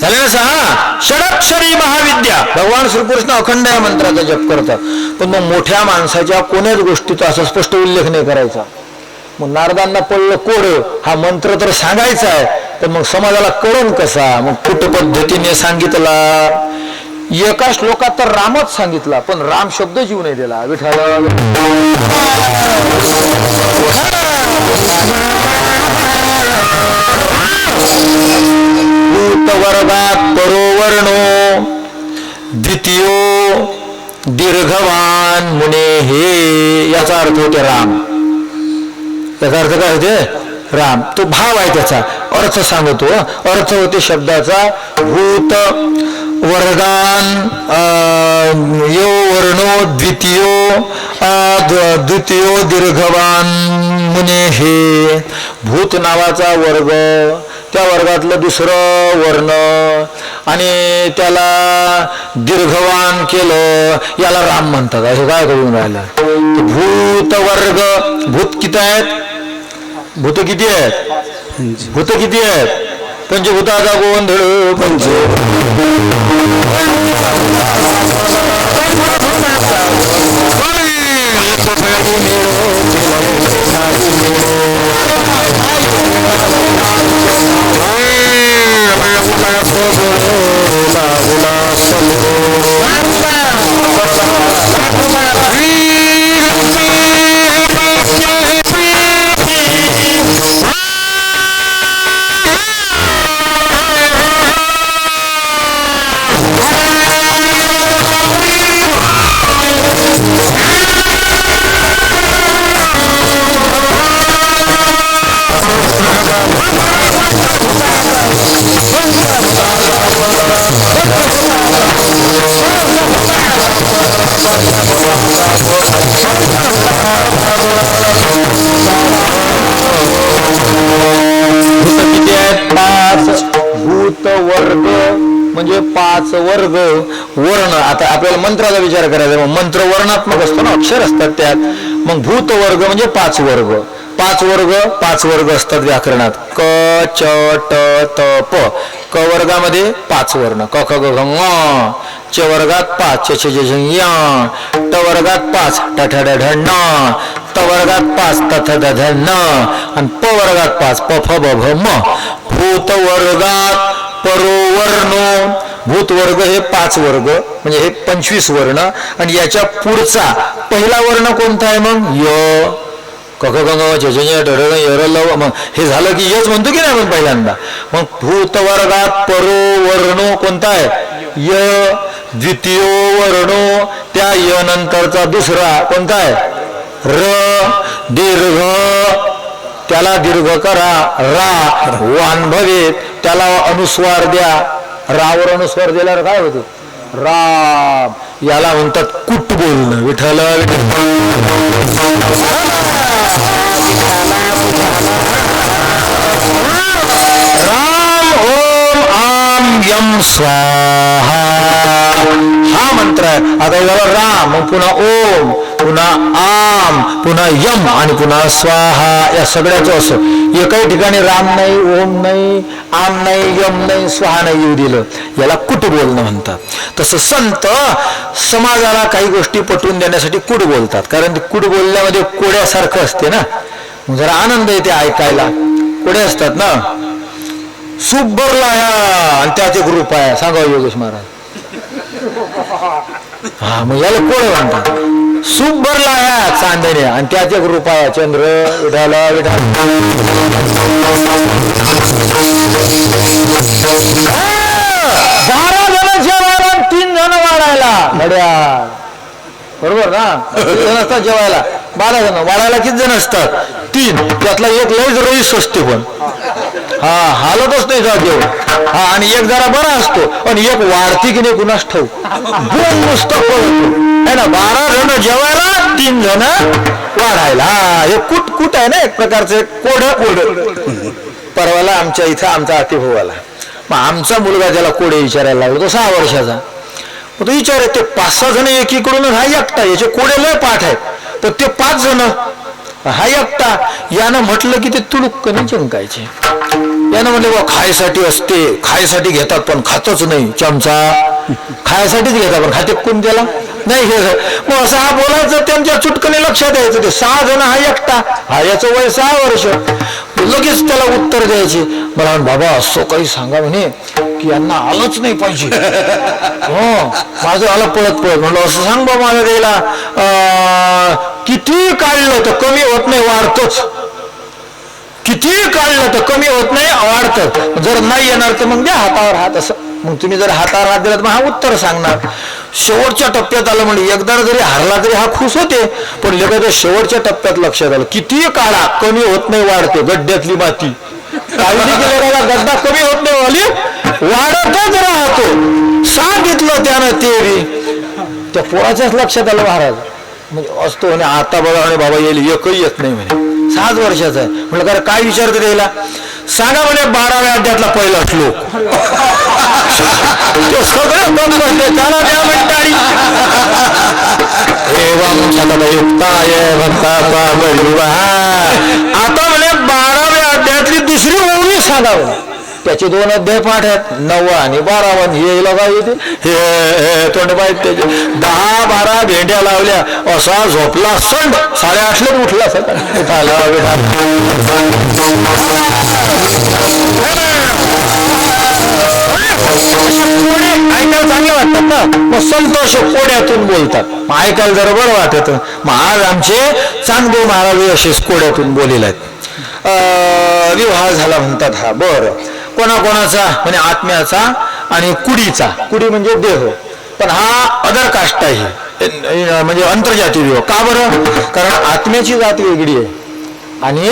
झाले ना 6? षडक्षरी महाविद्या. भगवान श्रीकृष्ण अखंड या मंत्राचा जप करतात. पण मग मोठ्या माणसाच्या कोण्याच गोष्टीचा असा स्पष्ट उल्लेख नाही करायचा. मग नारदांना पडलं कोड, हा मंत्र तर सांगायचा आहे पण मग समाजाला कळून कसा? मग कुट पद्धतीने सांगितला. एका श्लोकात तर रामच सांगितला पण राम शब्द जीव नाही दिला. विठ्ठल वर्गात परोवर्णो द्वितीयो दीर्घवान मुने हे. याचा अर्थ होते राम. याचा अर्थ काय होते? राम. तो भाव आहे त्याचा. अर्थ सांगतो. अर्थ होते शब्दाचा भूत वर्गान यो वर्णो द्वितीयो दीर्घवान मुने हे. भूत नावाचा वर्ग, त्या वर्गातलं दुसरं वर्ण आणि त्याला दीर्घवान केलं, याला राम म्हणतात. असं काय करून राहिलं? भूत वर्ग. भूत किती आहेत? भूत किती आहेत? भूत किती आहेत? पंचभूताचा गोंधळ पंच. म्हणजे 5 वर्ग वर्ण. आता आपल्याला मंत्राचा विचार करायचा. मंत्र वर्णात्मक असतो ना, अक्षर असतात त्यात. मग भूत वर्ग म्हणजे 5 वर्ग. 5 वर्ग असतात व्याकरणात. क च ट त प. क वर्गामध्ये 5 वर्ण. क ख ग घ ङ. च वर्गात 5 च छ ज झ य. ट वर्गात 5 ट ठ ड ढ ण. त वर्गात 5 त थ द ध न. आणि प वर्गात 5 प फ ब भ म. भूत वर्गात परोवर्णो. भूत वर्ग हे 5 वर्ग म्हणजे हे 25 वर्ण. आणि याच्या पुढचा पहिला वर्ण कोणता आहे? मग य ककगंग जजन्य डरग यरलव. मग हे झालं की यच म्हणतो की नाही आपण पहिल्यांदा. मग भूत वर्गात परो वर्णो कोणता आहे? य. द्वितीय वर्णो त्या य नंतरचा दुसरा कोणता आहे? र. दीर्घ त्याला दीर्घ करा रा. वान भवेत त्याला अनुस्वार द्या. रावर अनुस्वार दिल्यावर काय होते? राम. याला म्हणतात कुट बोलणं. विठ्ठल राम ओम आम यम स्वाहा हा मंत्र आहे. आता याला राम, मग पुन्हा ओम, पुन्हा आम, पुन्हा यम आणि पुन्हा स्वाहा. या सगळ्याचं असं एकही ठिकाणी राम नाही, ओम नाही, आम नाही, यम नाही, स्वाहा नाही येऊ दिलं. याला कुट बोलणं म्हणतात. तसं संत समाजाला काही गोष्टी पटवून देण्यासाठी कुट बोलतात. कारण ते कुट बोलण्यामध्ये कोड्यासारखं असते ना, मग जरा आनंद येते ऐकायला. कोडे असतात ना. सूप भरला आणि त्यात एक रुपया सांगा योगेश महाराज. हा मग याला कोड म्हणतात. सूप भरला ह्या चांदणे आणि त्यात एक रुपया. चंद्र विठाला विठाल. 12 जण जेवायला 3 जण वाढायला. घड्याळ बरोबर ना. 3 जण असतात जेवायला, 12 जण वाढायला किती जण असतात? 3. त्यातला एक लयच रईस असते पण हा हालतच नाही जा जेवण. हा आणि एक जरा बरा असतो आणि एक वाढती की नाही कुणास ठाऊ. दोन नुसतं आहे ना. 12 जण जेवायला 3 जण वाढायला. हे कुट कुट आहे ना एक प्रकारचे. Code code. परवाला आमच्या इथं आमचा अतिभाऊ आला. मग आमचा मुलगा त्याला कोडे विचारायला लागलो. तो 6 वर्षाचा. मग तो विचार ते 5-6 जण एकीकडून हा एकटा. याचे कोडे लय पाठ आहेत. तर ते 5 जण हा एकटा. यानं म्हटलं की ते तुडुक्कने जिंकायचे. यानं म्हणले बा खायसाठी असते, खायसाठी घेतात पण खातच नाही. चमचा खायसाठीच घेतात पण खाते कोण त्याला नाही हे. मग असं हा बोलायचं त्यांच्या चुटकने लक्षात यायचं. ते 6 जण हा एकटा. हा याचं वय 6 वर्ष. लगेच त्याला उत्तर द्यायचे. मला बाबा असं काही सांगा म्हणे की यांना आलंच नाही पाहिजे. हो माझं आलं पळत पळत. म्हणलं असं सांग बाबा मला द्यायला. किती काढलं तर कमी होत नाही, वाढतच. किती काढलं तर कमी होत नाही, वाढतं. जर नाही येणार तर मग द्या हातावर हात. असं मग तुम्ही जर हातावर हात दिला तर मग हा उत्तर सांगणार. शेवटच्या टप्प्यात आलं म्हणजे एकदा जरी हरला तरी हा खुश होते. पण लगेच शेवटच्या टप्प्यात लक्षात आलं किती काढा कमी होत नाही, वाढते. गड्ड्यातली माती काळजी केलेला गड्डा कमी होत नाही, वाली वाढतच राहतो. सांगितलं त्यानं ते त्या पोराच्याच लक्षात आलं महाराज. म्हणजे असतो म्हणे आता बघा म्हणे बाबा येईल एकही येत नाही म्हणे. 6 वर्षाचा आहे. म्हटलं कारण काय विचारतं त्याला? सांगा म्हणे 12व्या अध्यायातला पहिला श्लोक. तो सगळं बंद म्हणते त्याला द्या म्हणताडी. एवं सतयुक्ताय भक्ताचा आता म्हणे 12व्या अध्यायातली दुसरी ओवी सांगा म्हणे. त्याचे 2 अध्याय पाठ आहेत, 9 आणि 12. हे काय येते हे तोंडबाई त्याचे 10-12 भेंड्या लावल्या. असा झोपला संड. 8:30 उठला उठाला. ऐकायला चांगलं वाटतात ना. मग संतोष कोड्यातून बोलतात. मग ऐकायला जरा बरं वाटत. मग आज आमचे चांगदेव महाराज असेच कोड्यातून बोलेले आहेत. विवाह झाला म्हणतात. हा बरं. कोणाकोणाचा म्हणजे आत्म्याचा आणि कुडीचा. कुडी म्हणजे देह, पण हा अदर कास्ट आहे म्हणजे आंतरजातीय विवाह. का बरं? कारण आत्म्याची जात वेगळी आहे आणि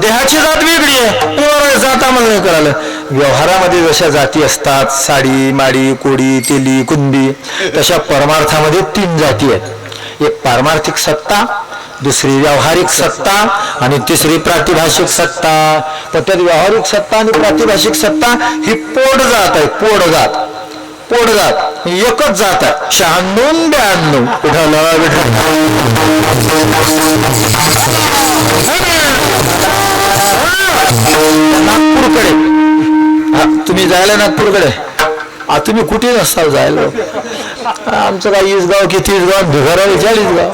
देहाची जात वेगळी आहे. जात आम्हाला नाही कळालं. व्यवहारामध्ये जशा जाती असतात साडी माडी कोडी तेली कुंदी, तशा परमार्थामध्ये 3 जाती आहेत. एक पारमार्थिक सत्ता, दुसरी व्यावहारिक सत्ता आणि तिसरी प्रातिभाषिक सत्ता. तर त्यात व्यावहारिक सत्ता आणि प्रातिभाषिक सत्ता ही पोट जात आहे. पोट जात पोट जात एकच जात आहे. 96-92 कुठाला नागपूरकडे. तुम्ही जायला नागपूरकडे? तुम्ही कुठे नसताल जायला? आमचं काय 20 गाव की 30 गाव, भिगारावी 40 गाव.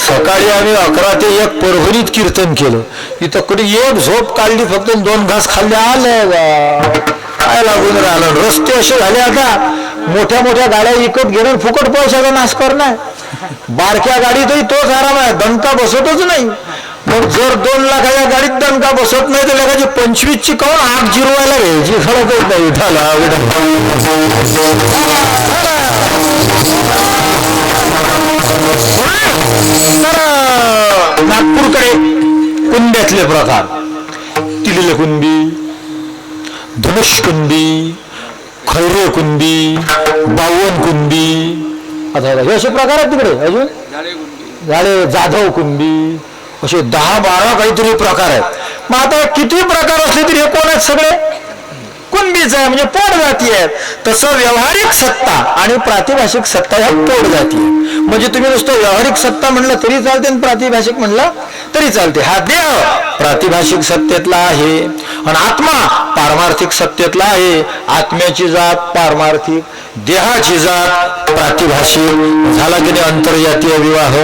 सकाळी आम्ही 11 ते 1 परभणीत कीर्तन केलं. इथं कधी एक झोप काढली फक्त 2 घास खाल्ले. आलं काय लागून राहिलं. रस्ते असे झाले आता मोठ्या मोठ्या गाड्या विकत घेणं फुकट पैशाचा नाश करणार. बारक्या गाडीतही तोच आराम आहे. दणका बसतच नाही. मग जर 2 लाखाच्या गाडीत दणका बसत नाही तर लगाची 25ची काऊन आग जिरवायला घ्यायची खळतच नाही. विठाला नागपूरकडे कुंड्यातले प्रकार, तिलिल कुंडी, धनुष कुंडी, खैरे कुंडी, बावन कुंडी, आता हे असे प्रकार आहेत तिकडे. अजून झाडे जाधव कुंडी, असे 10-12 काहीतरी प्रकार आहेत. मग आता किती प्रकार असले तरी हे कोण आहेत? सगळे कुंडीच आहे, म्हणजे पोट जाती आहेत. तसं व्यावहारिक सत्ता आणि प्रातिभाषिक सत्ता ह्या पोट जाती आहे. म्हणजे तुम्ही नुसतं व्यावहारिक सत्ता म्हणलं तरी चालते आणि प्रातिभाषिक म्हणलं तरी चालते. हा देह प्रातिभाषिक सत्तेतला आहे आणि आत्मा पारमार्थिक सत्तेतला आहे. आत्म्याची जात पारमार्थिक, देहाची जात प्रातिभाषिक. झाला की नाही आंतरजातीय विवाह,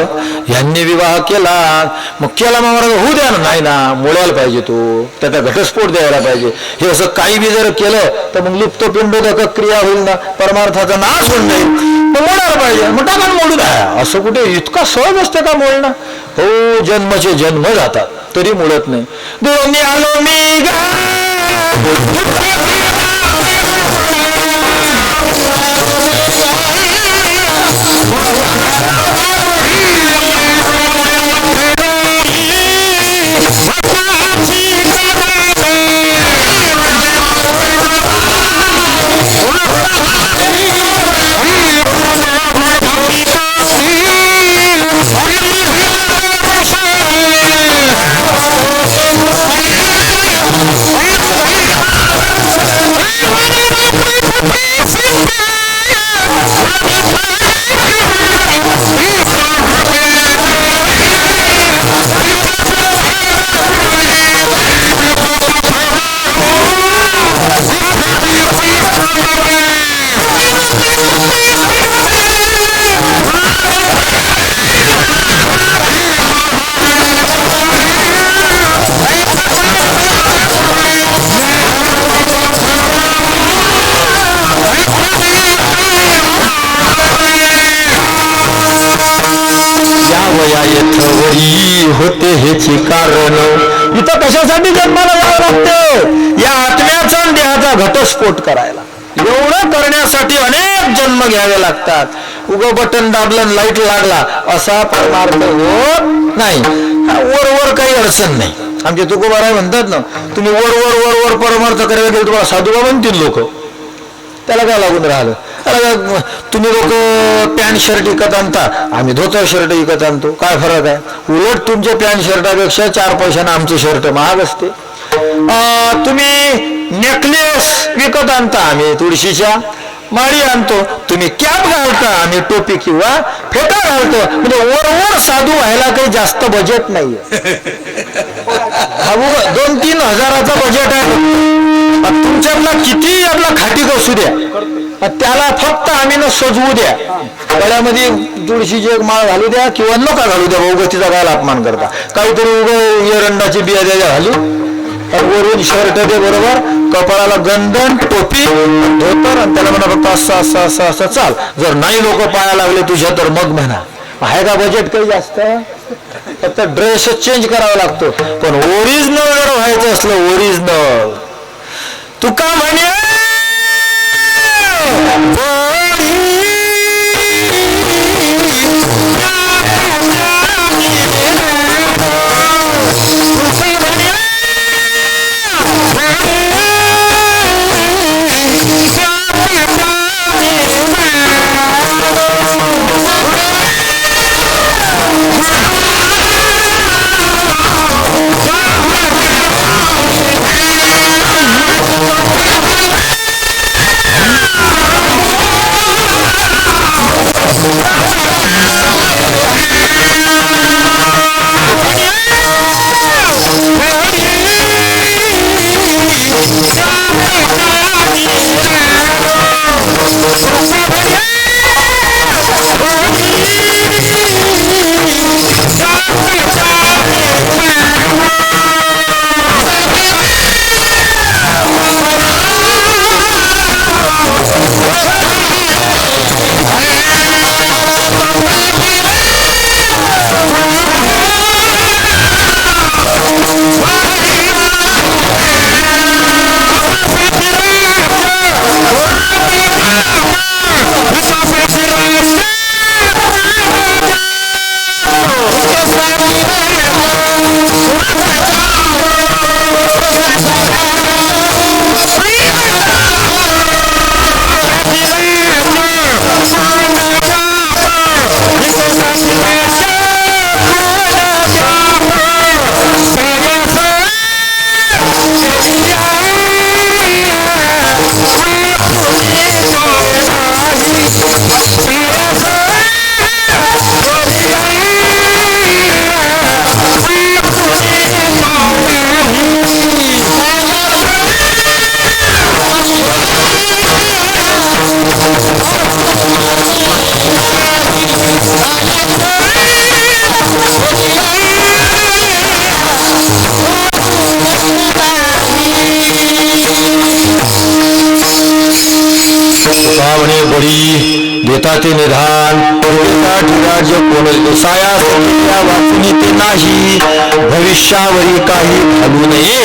यांनी विवाह केला. मग केला मग होऊ द्या ना, नाही ना, मोडायला पाहिजे तो, त्याचा घटस्फोट द्यायला पाहिजे. हे असं काही बी जर केलं तर मग लिप्त पिंडोदक क्रिया होईल ना, परमार्थाचा नाश होऊन जाईल. मग मोडायला पाहिजे, मग टाका मोडू द्या. असं कुठे इतका सहज असते का मोडणं? हो, जन्मचे जन्म जातात तरी मोडत नाही. दोन्ही आलो मी गा होते हेची कारण. इथं कशासाठी जन्माला जावं लागते? या आत्म्याचा आणि देहाचा घटस्फोट करायला. एवढं करण्यासाठी अनेक जन्म घ्यावे लागतात. उगं बटन दाबलं लाईट लागला असा परमार्थ होत नाही. वर काही अडचण नाही. आमचे तुकोबाराय म्हणतात ना, तुम्ही वर परमार्थ करायला गेले तुम्हाला साधुबा म्हणतील लोक. त्याला काय लागून राहिलं? तुम्ही लोक पॅन्ट शर्ट विकत आणता, आम्ही धोतर शर्ट विकत आणतो. काय फरक आहे? उलट तुमच्या पॅन्ट शर्टापेक्षा 4 पैशानं आमचं शर्ट महाग असते. तुम्ही नेकलेस विकत आणता, आम्ही तुळशीच्या माळी आणतो. तुम्ही कॅप घालता, आम्ही टोपी किंवा फेटा घालतो. म्हणजे वर साधू व्हायला काही जास्त बजेट नाहीये. 2-3 हजाराचं बजेट आहे. तुमच्यातला किती आपला खाटी असू द्या, त्याला फक्त आम्ही न सजवू द्या. गळ्यामध्ये तुळशीची एक माळ घालू द्या किंवा नका घालू द्या. उगतीचा काय अपमान करता. काहीतरी उगं एरंडाची बिया द्या घालू, वरून शर्ट दे बरोबर, कपाळाला गंधन, टोपी, धोतर, आणि त्याला म्हणा फक्त असं चाल. जर नाही लोक पाया लागले तुझ्या तर मग म्हणा. आहे का बजेट काही जास्त? फक्त ड्रेस चेंज करावा लागतो. पण ओरिजिनल जर व्हायचं असलं, ओरिजिनल तुका म्हणे तुका म्हणे बळी देता ते निधान पूर्वीसाठी राज्य कोण देतो साया सत्या वाचनी ते नाही भविष्यावरी काही घालू नये.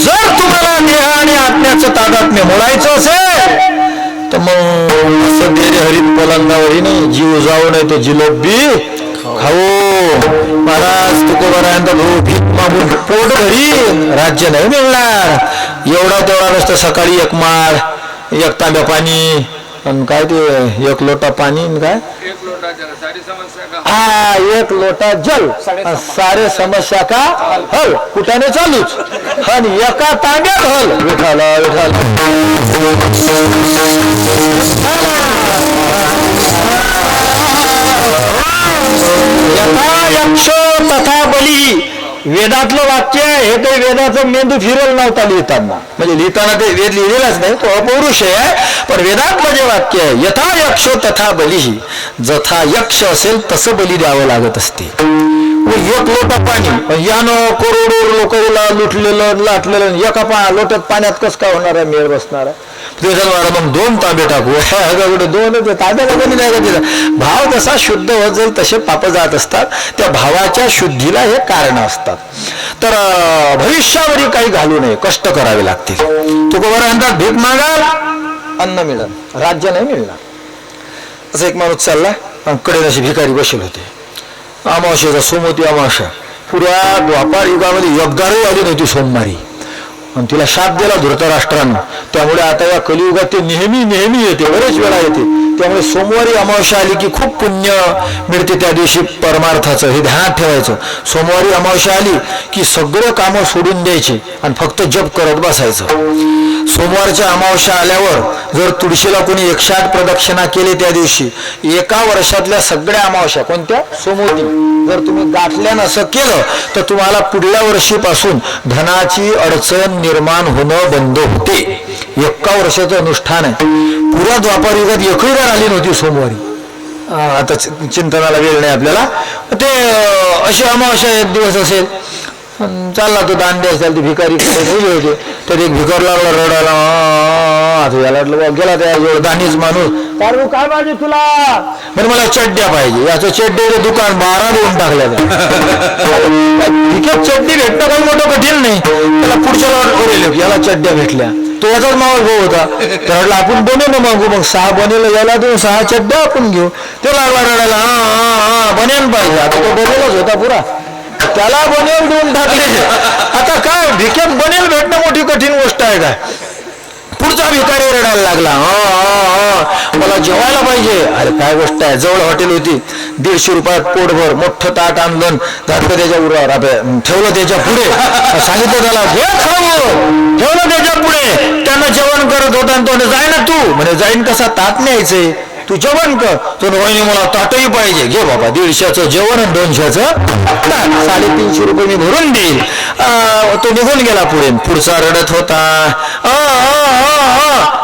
जर तुम्हाला देह आणि आत्म्याचं तादात्म्य मोडायचं असेल तर मग असं दे रे हरित पलंगावरी नाही जीव जाऊ नाही तो जिलेबी खाऊ. महाराज तुकोबारायंदा भाऊ भीक मागून पोट भरी राज्य नाही मिळणार. एवढा तेवढा नसतं सकाळी एक माळ एक तांब्या पाणी आणि काय ते एक लोटा पाणी काय हा एक लोटा जल सारे समस्या का हल कुठाने चालूच आणि एका तांब्यात हल विठाला विठाला. यथा यक्ष तथा बली वेदातलं वाक्य आहे. हे काही वेदाचं मेंदू फिरल नव्हता लिहिताना म्हणजे लिहिताना ते वेद लिहिलेलाच नाही तो अपौरुष आहे. पण वेदातलं जे वाक्य आहे यथा यक्ष तथा बली जथा यक्ष असेल तसं बली द्यावं लागत असते. एक लोटा पाणी यानं करोडो लोक लुटलेलं लाटलेलं एका लोट्यात पाण्यात कसं काय होणार आहे मेळ बसणार आहे. मग 2 तांबे टाकू दोन तांब्याला कमी नाही का तिला भाव जसा शुद्ध होत जाईल तसे पाप जात असतात. त्या भावाच्या शुद्धीला हे कारण असतात. तर भविष्यावरी काही घालू नये कष्ट करावे लागतील. तुकोबारा म्हणतात भीक मागाल अन्न मिळेल राज्य नाही मिळणार. असं एक माणूस चालला कडे अशी भिकारी बसेल होते. अमावस्येचा सोमवती अमावस्या पुऱ्या द्वापार युगामध्ये यज्ञारही आली नव्हती सोमवारी आणि तिला शाप दिला धृतराष्ट्रानं. त्यामुळे आता या कलियुगात ते नेहमी नेहमी येते बरेच वेळा येते. त्यामुळे सोमवारी अमावस्या आली की खूप पुण्य मिळते. त्या दिवशी परमार्थाचं हे ध्यानात ठेवायचं. सोमवारी अमावस्या आली की सगळं कामं सोडून द्यायचे आणि फक्त जप करत बसायचं. सोमवारच्या अमावस्या आल्यावर जर तुळशीला कोणी 108 प्रदक्षिणा केले त्या दिवशी एका वर्षातल्या सगळ्या अमावस्या कोणत्या सोमवती जर तुम्ही गाठल्या नसं केलं तर तुम्हाला पुढल्या वर्षीपासून धनाची अडचण निर्माण होणं बंद होते. एका वर्षाचं अनुष्ठान आहे. पुऱ्या द्वापार युगात एकही वेळ आली नव्हती सोमवारी. आता चिंतनाला वेळ नाही आपल्याला. ते अशी अमावस्या एक दिवस असेल चालला तो दान द्यायचा ती भिकारी नेली होती. तर एक भिकार लागला रडायला याला गेला त्याजवळ दानीच माणूस पारू काय पाहिजे तुला म्हणजे मला चड्ड्या पाहिजे. याचं चड्डीचं दुकान 12 देऊन टाकल्या भिकेत चड्डी भेटणं काही मोठं कठीण नाही. त्याला पुढच्या ओरले याला चड्ड्या भेटल्या. तो याचाच मावळ भाऊ होता. तर आपण बनवू मागू मग 6 बनेल याला देऊन 6 चड्ड्या आपण घेऊ. ते लागला रडायला बनेल पाहिजे. आता तो बनेलच होता पुरा त्याला बनेल देऊन टाकले. आता काय भिकेत बनेल भेटणं मोठी कठीण गोष्ट आहे काय. पुढचा भिकारी रडायला लागला मला जेवायला पाहिजे. अरे काय गोष्ट आहे जवळ हॉटेल होती 150 रुपयात पोटभर मोठं ताट आणलं घातलं त्याच्या उरावर ठेवलं त्याच्या पुढे सांगितलं त्याला घे खाऊ ठेवलं त्याच्या पुढे. त्यानं जेवण करत होता आणि तो जाय ना तू म्हणे जाईन कसा ताट न्यायचंय तू जेवण कर. तो वहिनी मला ताटही पाहिजे. घे बाबा 150चं जेवण आणि 200चं ताट 350 रुपये मी भरून देईल. तो निघून गेला पुढे. पुढचा रडत होता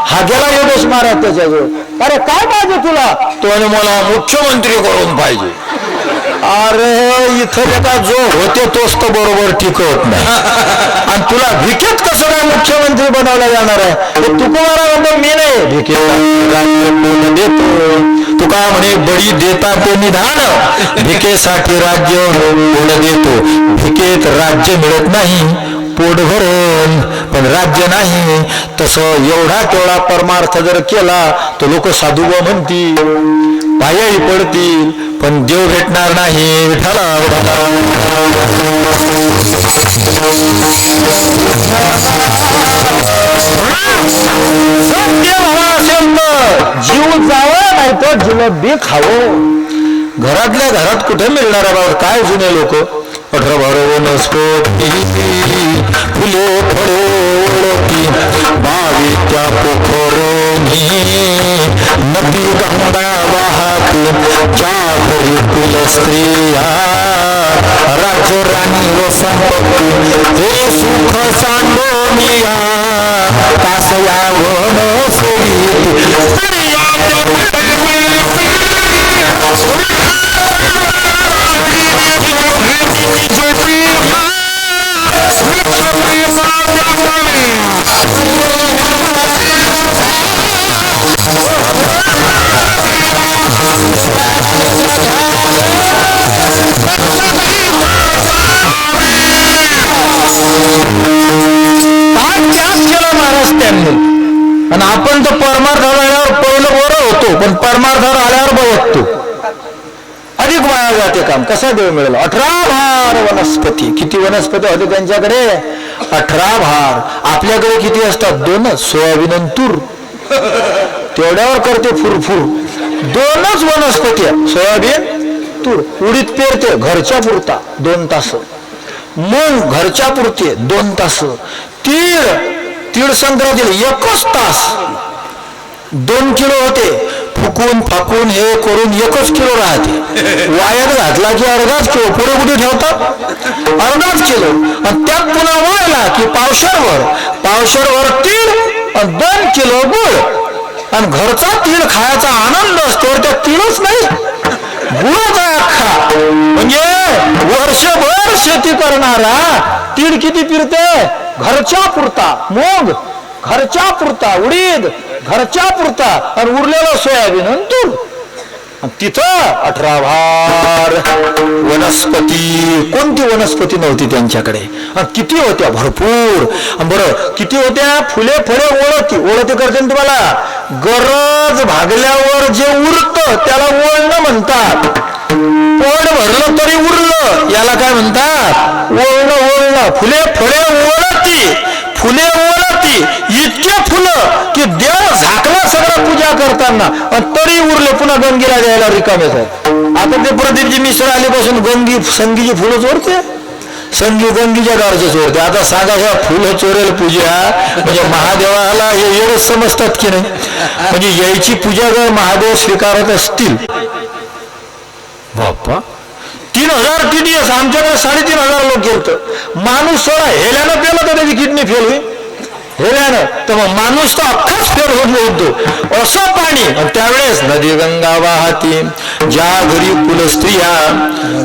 हा गेला योगेश महाराज त्याच्याजवळ. अरे काय पाहिजे तुला. तो मला मुख्यमंत्री करून पाहिजे. अरे इथं एका जो होते तोच तर बरोबर टिकवत नाही आणि तुला भिकेत कसं काय मुख्यमंत्री बनवला जाणार आहे. तुकोबारा मी नाही भिकेत देतो. तुका म्हणे बळी देता ते निधान भिकेसाठी राज्य कोण देतो. भिकेत राज्य मिळत नाही पोट भरून पण राज्य नाही. तसं एवढा तेवढा परमार्थ जर केला तर लोक साधुबा म्हणतील पायही पडतील पण देव भेटणार नाही. विठाला जीव जावं नाही तर जिलेबी खावं. घरातल्या घरात कुठे मिळणार आहे काय जुने लोक 18 वनस्पती फुले फळे ओळखी 22 पोखरोनी नदी गंगा वाहते चाकरी कुल स्त्रिया राज्य राणी व संपत्ती हे सुख सांडोनिया कासया वन सोयी त्यांनी. आणि आपण तर परमार्थाला आल्यावर पहिलं बरं होतो, पण परमार्थावर आल्यावर बघतो अधिक वाया जाते काम. कसा देव मिळेल? 18 भार वनस्पती. किती वनस्पती होते त्यांच्याकडे? 18 भार. आपल्याकडे किती असतात? 2. सोयाबीन आणि तूर. तेवढ्यावर करते फुरफुर. 2च वनस्पती, सोयाबीन तूर. उडीद पेरते घरच्या पुरता 2 तास, मूग घरच्या पुरते 2 तास, तीळ संक्रांतीला 1च तास. 2 किलो होते, फुकून फाकून हे करून 1च किलो राहते. वायात घातला की अर्धाच किलो. पुढे कुठे ठेवतात? अर्धाच किलो. आणि त्यात पुन्हा वाळला की पावशेरभर तीळ आणि 2 किलो गुळ. आणि घरचा तीळ खायचा आनंद असतो, त्या तीळच नाही गुळच आहे अख्खा. म्हणजे वर्षभर शेती करणारा तीळ किती पिरते? घरच्या पुरता. मूग घरच्या पुरता, उडीद घरच्या पुरता, आणि उरलेलं सोयाबीन आणि तूर. तिथं 18 भार वनस्पती. कोणती वनस्पती नव्हती त्यांच्याकडे? किती होत्या? भरपूर. बरं, किती होत्या? फुले फळे ओळती करते तुम्हाला. गरज भागल्यावर जे उरतं त्याला ओळणं म्हणतात. पोट भरलं तरी उरलं याला काय म्हणतात? ओळणं. फुले फळे ओळती, इतके फुलं की देव झाकला सगळं पूजा करताना, तरी उरले. पुन्हा गंगीला द्यायला रिकामेच आहेत. आता ते प्रदीपजी मिश्र आल्यापासून संगीची फुलं चोरते. संगी गंगीच्या दारचे चोरते. आता सांगा, फुलं चोरेल पूजा म्हणजे महादेवाला हे एवढंच समजतात की नाही? म्हणजे यायची पूजा जर महादेव स्वीकारत असतील, बाप्पा 3000 TDS आमच्याकडे 3500 लोक गेलत. माणूस सोडा हेल्यानं पेलं तर त्याची किडनी फेल होईल. हेल्यानं तर मग माणूस तो अख्खाच फेल होऊन होतो. असं पाणी. त्यावेळेस नदी गंगा वाहती ज्या घरी कुलस्त्रिया.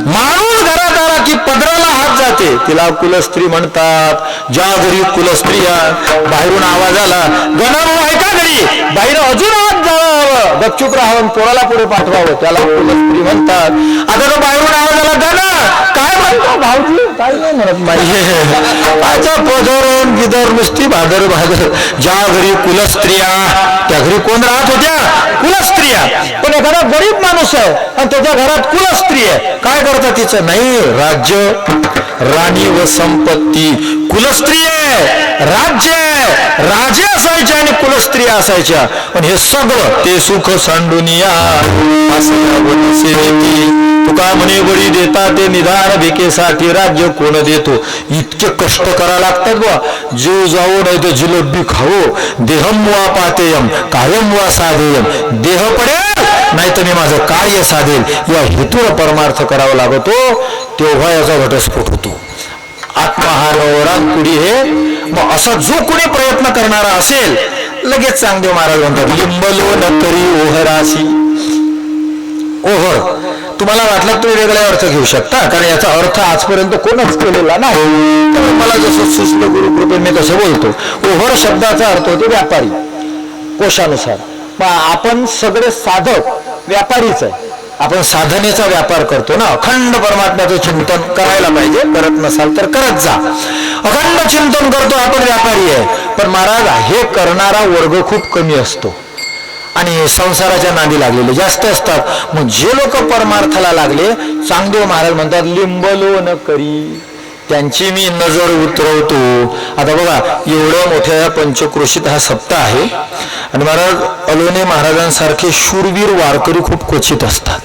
माणूस घरात आला की पदराला हात जाते, तिला कुलस्त्री म्हणतात. ज्या घरी कुलस्त्रिया. बाहेरून आवाज आला, गणाभाऊ आहे का घरी? बाहेर अजून हात जावं, गपचूप राहावं, पोराला पुढे पाठवावं, त्याला कुलस्त्री म्हणतात. आता तो बाहेरून आवाज आला, गणा काय म्हणतो भाऊजी? काय नाही म्हणत माहिती. पदरून गिदर नुसती भादर. ज्या घरी कुलस्त्रिया, त्या घरी कोण राहत होत्या? कुलस्त्रिया. पण एखादा गरीब माणूस आहे आणि त्याच्या घरात कुलस्त्री आहे, काय करतात तिचं? नाही, राज्य, राणी व संपत्ती. कुलस्त्री आहे, राज्य आहे, राजे असायचे आणि कुलस्त्रिया असायच्या. पण हे सगळं ते सुख सांडून या तुका म्हणे बळी देता ते निधान भिकेसाठी राज्य कोण देतो? इतके कष्ट करा लागतात बा. जीव जाऊ नाही तर जिलोबी खाओ. देहम वा पातेयम कार्यम वा साधेयम. देह पडेल नाही तर मी माझं कार्य साधेल, या हेतून परमार्थ करावा लागतो. तेव्हा याचा घटस्फोट होतो. आत्मा हा नवरात पुढी हे. मग असा जो कोणी प्रयत्न करणारा असेल, लगेच चांगदेव महाराज म्हणतात, लिंबलो न तरी ओहराशी. ओहर तुम्हाला वाटलं तुम्ही वेगळा अर्थ घेऊ शकता, कारण याचा अर्थ आजपर्यंत कोणच केलेला नाही. मला जसं सुचलं गुरुकृपेने तसं बोलतो. ओहर शब्दाचा अर्थ होतो व्यापारी कोशानुसार. आपण सगळे साधक व्यापारीच आहे. आपण साधनेचा व्यापार करतो ना. अखंड परमात्म्याचं चिंतन करायला पाहिजे. करत नसाल तर करत जा. अखंड चिंतन करतो आपण, व्यापारी आहे. पण महाराज हे करणारा वर्ग खूप कमी असतो आणि संसाराच्या नादी लागलेले जास्त असतात. मग जे लोक परमार्थाला लागले, चांगदेव महाराज म्हणतात, लिंबलो न करी, त्यांची मी नजर उतरवतो. आता बघा, एवढ्या मोठ्या पंचक्रोशीत हा सप्ताह आहे आणि महाराज अलोने महाराजांसारखे शूरवीर वारकरी खूप क्वचित असतात.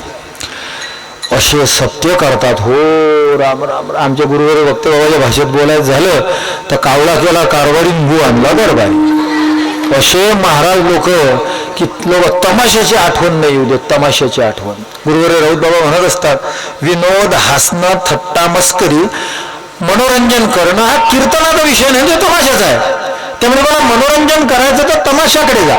असे सत्य करतात. हो राम राम. आमच्या गुरुवारी भक्त बाबाच्या भाषेत बोलायचं झालं तर कावळा केला कारभारी, गु आणला दरबारी. असे महाराज लोक की लोक तमाशाची आठवण नाही येऊ देत. तमाशाची आठवण. गुरुवारी राऊत बाबा म्हणत असतात, विनोद, हसणं, थट्टा, मस्करी, मनोरंजन करणं हा कीर्तनाचा विषय नाही, तो तमाशाचा आहे. त्यामुळे मला मनोरंजन करायचं तर तमाशाकडे जा.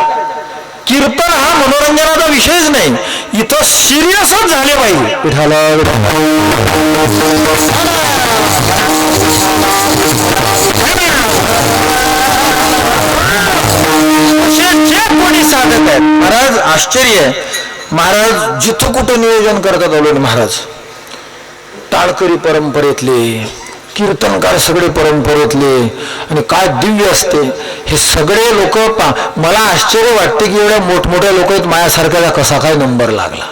कीर्तन हा मनोरंजनाचा विषयच नाही. इथं सिरियसच झाले पाहिजे. विठाला जे कोणी साधक आहेत महाराज, आश्चर्य आहे. महाराज जिथं कुठं नियोजन करतात अलोने महाराज, टाळकरी परंपरेतले कीर्तनकार सगळे परंपरेतले, आणि काय दिव्य असते हे सगळे लोक. मला आश्चर्य वाटते की एवढ्या मोठमोठ्या लोक आहेत, माझ्यासारख्याला कसा काय नंबर लागला.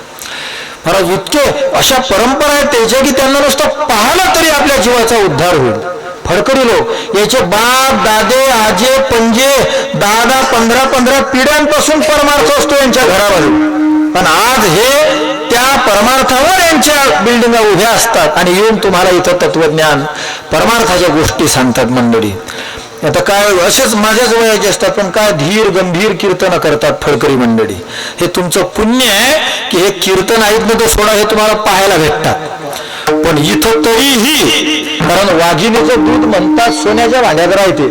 महाराज इतके अशा परंपरा आहेत त्याच्या की त्यांना नुसतं पाहिलं तरी आपल्या जीवाचा उद्धार होईल. फडकरी लोक याचे बाप दादे आजे पंजे 10 15 पिढ्यांपासून परमार्थ असतो यांच्या घरामध्ये. पण आज हे त्या परमार्थावर यांच्या बिल्डिंगा उभ्या असतात आणि येऊन तुम्हाला इथं तत्वज्ञान परमार्थाच्या गोष्टी सांगतात. मंडळी आता काय असेच माझ्याच वयाचे असतात, पण काय धीर गंभीर कीर्तन करतात फडकरी मंडळी. हे तुमचं पुण्य आहे की हे कीर्तन ऐकणं तर सोडा, हे तुम्हाला पाहायला भेटतात. पण इथं तरीही, कारण वाघिणीचं दूध म्हणतात सोन्याच्या भांड्यात राहते,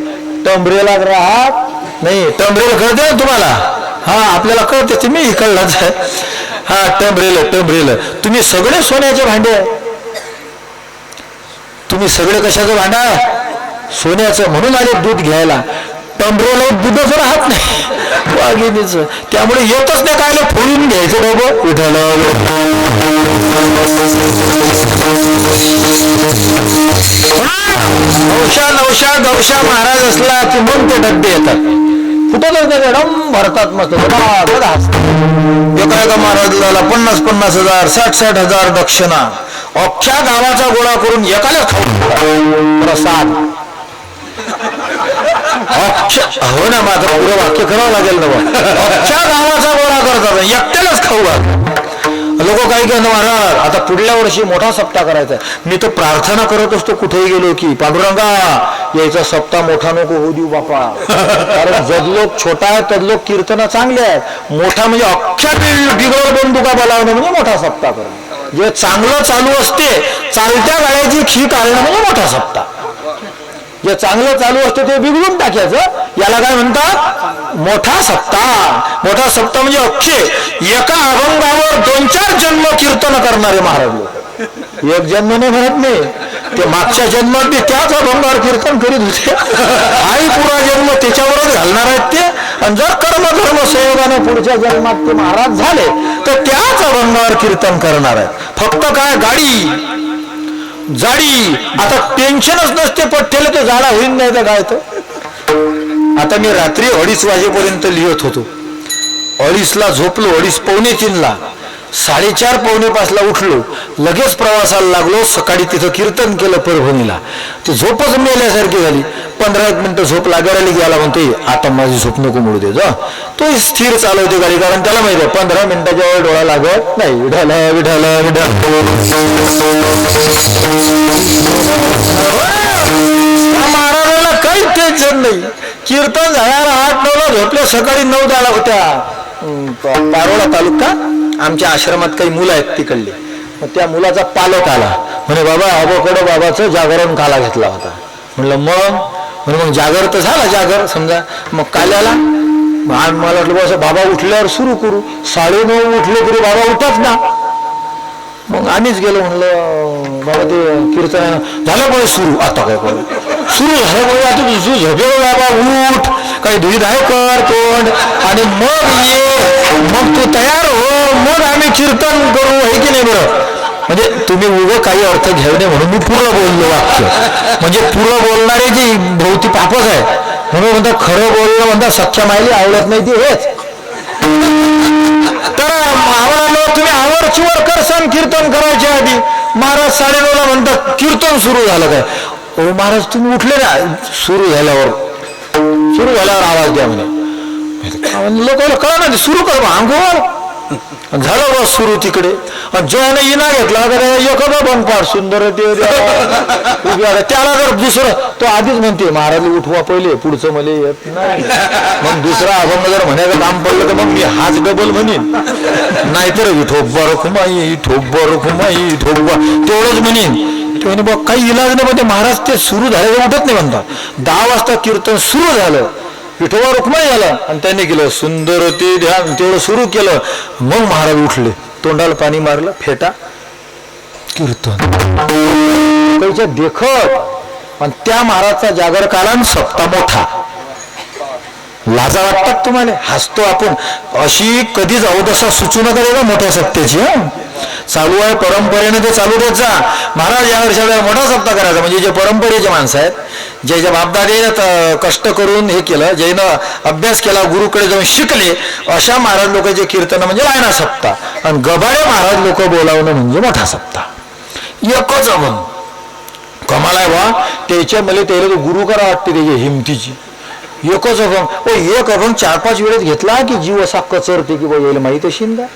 टंबरेला राहत नाही. टंबरेला कळते ना तुम्हाला? हा, आपल्याला कळते, तुम्ही कळलाच आहे. हा, टंबरेल तुम्ही सगळे सोन्याचे भांडे, तुम्ही सगळे कशाचं भांडा? सोन्याचं. म्हणून आले दूध घ्यायला. टंबरेला दूधच राहत नाही वाघिणीचं, त्यामुळे येतच नाही. काय फोडून घ्यायचं बाबा. उठायला नवशा गवशा महाराज असला की मग ते डब्बे येतात, कुठं डम भरतात मस्त. एका महाराजाला 50,000 60,000 दक्षिणा अख्ख्या गावाचा गोळा करून एकालाच खाऊ प्रसाद. हो ना, माझं पुरं वाक्य करावं लागेल ना. अख्ख्या गावाचा गोळा करतात, एकट्यालाच खाऊ. लोक काही काय महाराज आता पुढल्या वर्षी मोठा सप्ताह करायचा. मी तर प्रार्थना करत असतो कुठेही गेलो की पांडुरंगा यायचा सप्ताह मोठा नको होऊ देऊ बापा. कारण जदलोक छोटा आहे तदलोक कीर्तन चांगले आहेत. मोठा म्हणजे अख्ख्या बिघडवर बंदुका बोलावणं म्हणजे मोठा सप्ताह करणं. जे चांगलं चालू असते चालत्या गाड्याची खी काढणं म्हणजे मोठा सप्ताह. जे चांगलं चालू असतं ते बिघडून टाकायचं, याला काय म्हणतात? मोठा सप्ताह. मोठा सप्ताह म्हणजे अख्खे एका अभंगावर 2-4 जन्म कीर्तन करणारे महाराज लोक. एक जन्म नाही म्हणत नाही, ते मागच्या जन्मात बी त्याच अभंगावर कीर्तन करीत होते. आई पुरा जन्म त्याच्यावरच घालणार आहेत ते. आणि जर कर्मधर्म संयोगाने पुढच्या जन्मात ते महाराज झाले तर त्याच अभंगावर कीर्तन करणार आहेत. फक्त काय गाडी जाडी, आता टेन्शनच नसते पठ्ठेला ते जाडा होईल नाही तर काय. तर आता मी रात्री 2:30 वाजेपर्यंत लिहत होतो. 2:30ला झोपलो, 2:30 पावणे 3ला, 4:30 पावणे 5ला उठलो, लगेच प्रवासाला लागलो. सकाळी तिथं कीर्तन केलं परभणीला. ती झोपच मेल्यासारखी झाली. 15 मिनिटं झोप लागायला गेला, म्हणते आता माझी झोप नको मिळू दे जा. तो स्थिर चालवते गाडी, कारण त्याला माहिती आहे 15 मिनिटाच्या वेळ डोळा लागत नाही. विठाला विठाला महाराजाला काही टेन्शन नाही. कीर्तन झाल्याला 8-9ला झोपल्या, सकाळी 9-10ला होत्या. पारोळा तालुका, आमच्या आश्रमात काही मुलं आहेत तिकडले. मग त्या मुलाचा पालक आला, म्हणे बाबा अबोकडं बाबाचं जागरण काला घेतला होता. म्हणलं मग जागर तर झाला जागर समजा. मग काल्याला मला वाटलं बस बाबा उठल्यावर सुरू करू. 9:30 उठले तरी बाबा उठत ना. मग आम्हीच गेलो, म्हणलं बाबा ते कीर्तन झालं पाहिजे सुरू. आता काय करू, सुरू झालं पाहिजे. आता तुझं झोपेलो बाबा, उठ, काही धुईत आहे कर तोंड, आणि मग ये, मग तू तयार हो, मग आम्ही कीर्तन करू, आहे की नाही बरं. म्हणजे तुम्ही उभं काही अर्थ घेऊ नये म्हणून मी पूर्ण बोललो वाक्य. म्हणजे पूर्ण बोलणारे जी भोवती पापच आहे. म्हणून म्हणतात खरं बोलणं म्हणतात सख्या मायली आवडत नाही ती हेच. तर आवडलो तुम्ही आवडचीवर करसान कीर्तन करायच्या आधी. महाराज 9:30ला म्हणतात कीर्तन सुरू झालं काय. ओ महाराज तुम्ही उठले ना. सुरू झाल्यावर आवाज द्या म्हणे. लोकांना कळा ना, सुरू कर अंगोवर झालं बस सुरू. तिकडे जयाने इना घेतला तर एखादा बंपार सुंदर ते उभ्या. त्याला जर दुसरं तो आधीच म्हणते महाराज उठवा पहिले, पुढचं मला येत नाही. मग दुसरा अभंग जर म्हणायचं काम पडलं तर मग मी हाच डबल म्हणेन, नाहीतर विठोबा रखुमाई ठोबा रखुमाई ठोबा तेवढंच म्हणेन. ते म्हणे बघ काही इलाज नाही. पण महाराज ते सुरू झाले उठत नाही म्हणतात. 10 वाजता कीर्तन सुरू झालं, विठोबा रुक्माई झालं आणि त्यांनी केलं सुंदर ते ध्यान, तेवढं सुरू केलं. मग महाराज उठले, तोंडाला पाणी मारलं, फेटा कीर्तन काहीच्या देखत. आणि त्या महाराजचा जागर कालान सप्ताह मोठा. लाजा वाटतात तुम्हाला? हसतो आपण. अशी कधीच अवदशा सुचू नका रे मोठ्या सत्तेची. चालू आहे परंपरेने, ते चालू देत जा. महाराज या वर्षाला मोठा सप्ताह करायचा. म्हणजे जे परंपरेचे माणसं आहेत, ज्याच्या बापदादे कष्ट करून हे केलं, ज्यानं अभ्यास केला, गुरुकडे जाऊन शिकले, अशा महाराज लोकांचे कीर्तन म्हणजे लायना सप्ताह. आणि गबाळे महाराज लोक बोलावणं म्हणजे मोठा सप्ताह. एकच अभंग कमाल आहे बा. त्याच्या मला त्याला गुरु करा वाटते त्याची हिमतीची. एकच अभंग, एक अभंग 4-5 वेळेत घेतला की जीव असा कचरते की बा यायला माहीत असेल का,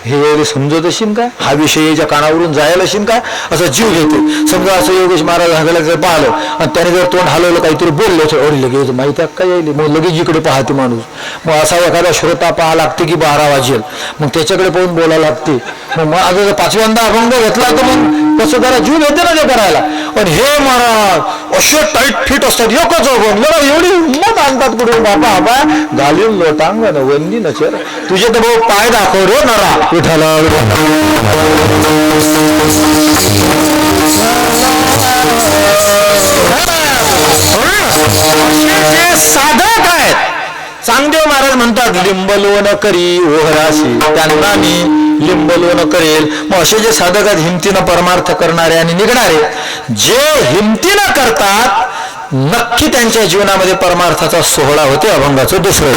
हे यायला समजत असेल का, हा विषय याच्या कानावरून जायला असेल का, असं जीव घेते. समजा असं योगेश महाराज हागला जर पाहिलं आणि त्याने जर तोंड हलवलं, काहीतरी बोललं तर अरे लगेच माहीत आहे का यायले, मग लगेच इकडे पाहते माणूस. मग असा एखादा श्रोता पाहा लागते की 12 वाजेल, मग त्याच्याकडे पाहून बोलायला लागते. मग आता जर 5व्यांदा अभंग घेतला तर मग कसं जरा जीव घेते ना ते करायला. पण हे महाराज असे टाईट फिट असतात. एकच अभंग एवढी हिंमत आणतात कुठून बापा. आबा घालून लोटांगण वंदी नचर, तुझे तर भाऊ पाय दाखव रे नरा विठाला. साधक आहेत. चांगदेव महाराज म्हणतात लिंबलोन करी ओहराशी, त्यांना मी लिंबलोन करेल. मग असे जे साधक आहेत हिमतीनं परमार्थ करणारे आणि निघणारे, जे हिमतीनं करतात नक्की त्यांच्या जीवनामध्ये परमार्थाचा सोहळा होते. अभंगाचं दुसरं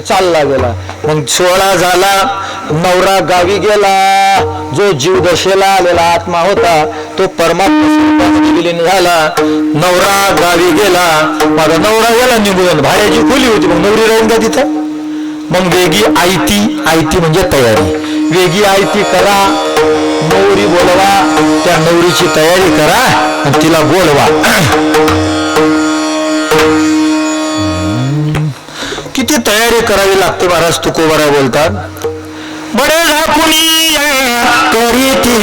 चालला गेला. मग सोहळा झाला, नवरा गावी गेला. जो जीव दशेला आलेला आत्मा होता तो परमात्मा विलीन झाला. नवरा गावी गेला, माझा नवरा गेला निघून. भाड्याची खोली होती, मग नवरी राहील का तिथं. मग वेगी आयती, आयती म्हणजे तयारी, वेगी आयती करा, नवरी बोलवा, त्या नवरीची तयारी करा आणि तिला बोलवा. किती तयारी करावी लागते महाराज तुकोबाराय बोलतात. बडे झाकुनी करी ती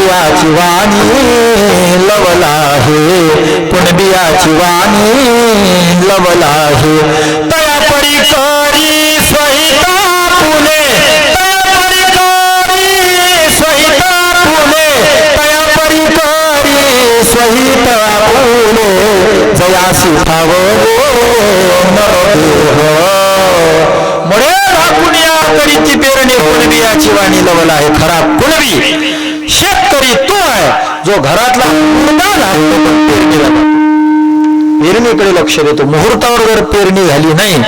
कुणबियाची वाणी लवला आहे, कुणबियाची वाणी लवला आहे. तया परी करी सहिता फुले, तया परी करी सहिता फुले, तया परी करी सहिता फुले, जयासी ठावो नरदेह. मुळे कुणिया करीची पेरणी कुणबियाची वाणी लवला आहे. खरा कुणबी शेतकरी तो आहे जो घरातला पेरणीला पेरणीकडे लक्ष देतो. मुहूर्तावर जर पेरणी झाली नाही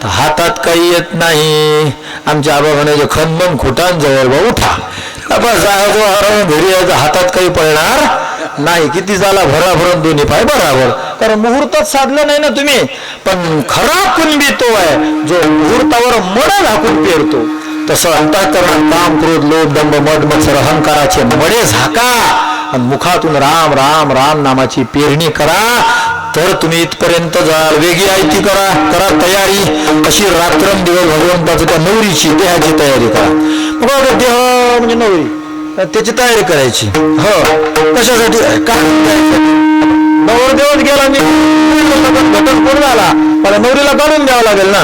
तर हातात काही येत नाही. आमच्या आबा म्हणायचे खनमन खुटांजवळ बा उठा घरी यायचं, हातात काही पडणार नाही. किती झाला भराभरून दोन्ही पाय बराबर, कारण मुहूर्तात साधलं नाही ना तुम्ही. पण खरा कुणबी तो आहे जो मुहूर्तावर मड झाकून पेरतो. तसं अंतःकरणात काम, क्रोध, लोभ, दंभ, मद, मत्सर, अहंकाराचे मडे झाका आणि मुखातून राम राम राम नामाची पेरणी करा, तर तुम्ही इथपर्यंत जाल. वेगळी आयती करा, करा तयारी. अशी रात्रंदिवस भगवंताचं त्या नवरीची देहाची तयारी करा. मग देह म्हणजे नवरी, त्याची तयारी करायची. हो, कशासाठी? काय नवरदेवच गेला, मी घटस्फोट झाला, मला नवरीला काढून द्यावं लागेल ना.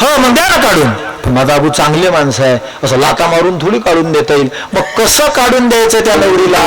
हो, मग द्या ना काढून. पण माझा आबू चांगले माणसं आहे, असं लाथा मारून थोडी काढून देता येईल. मग कसं काढून द्यायचं त्या नवरीला?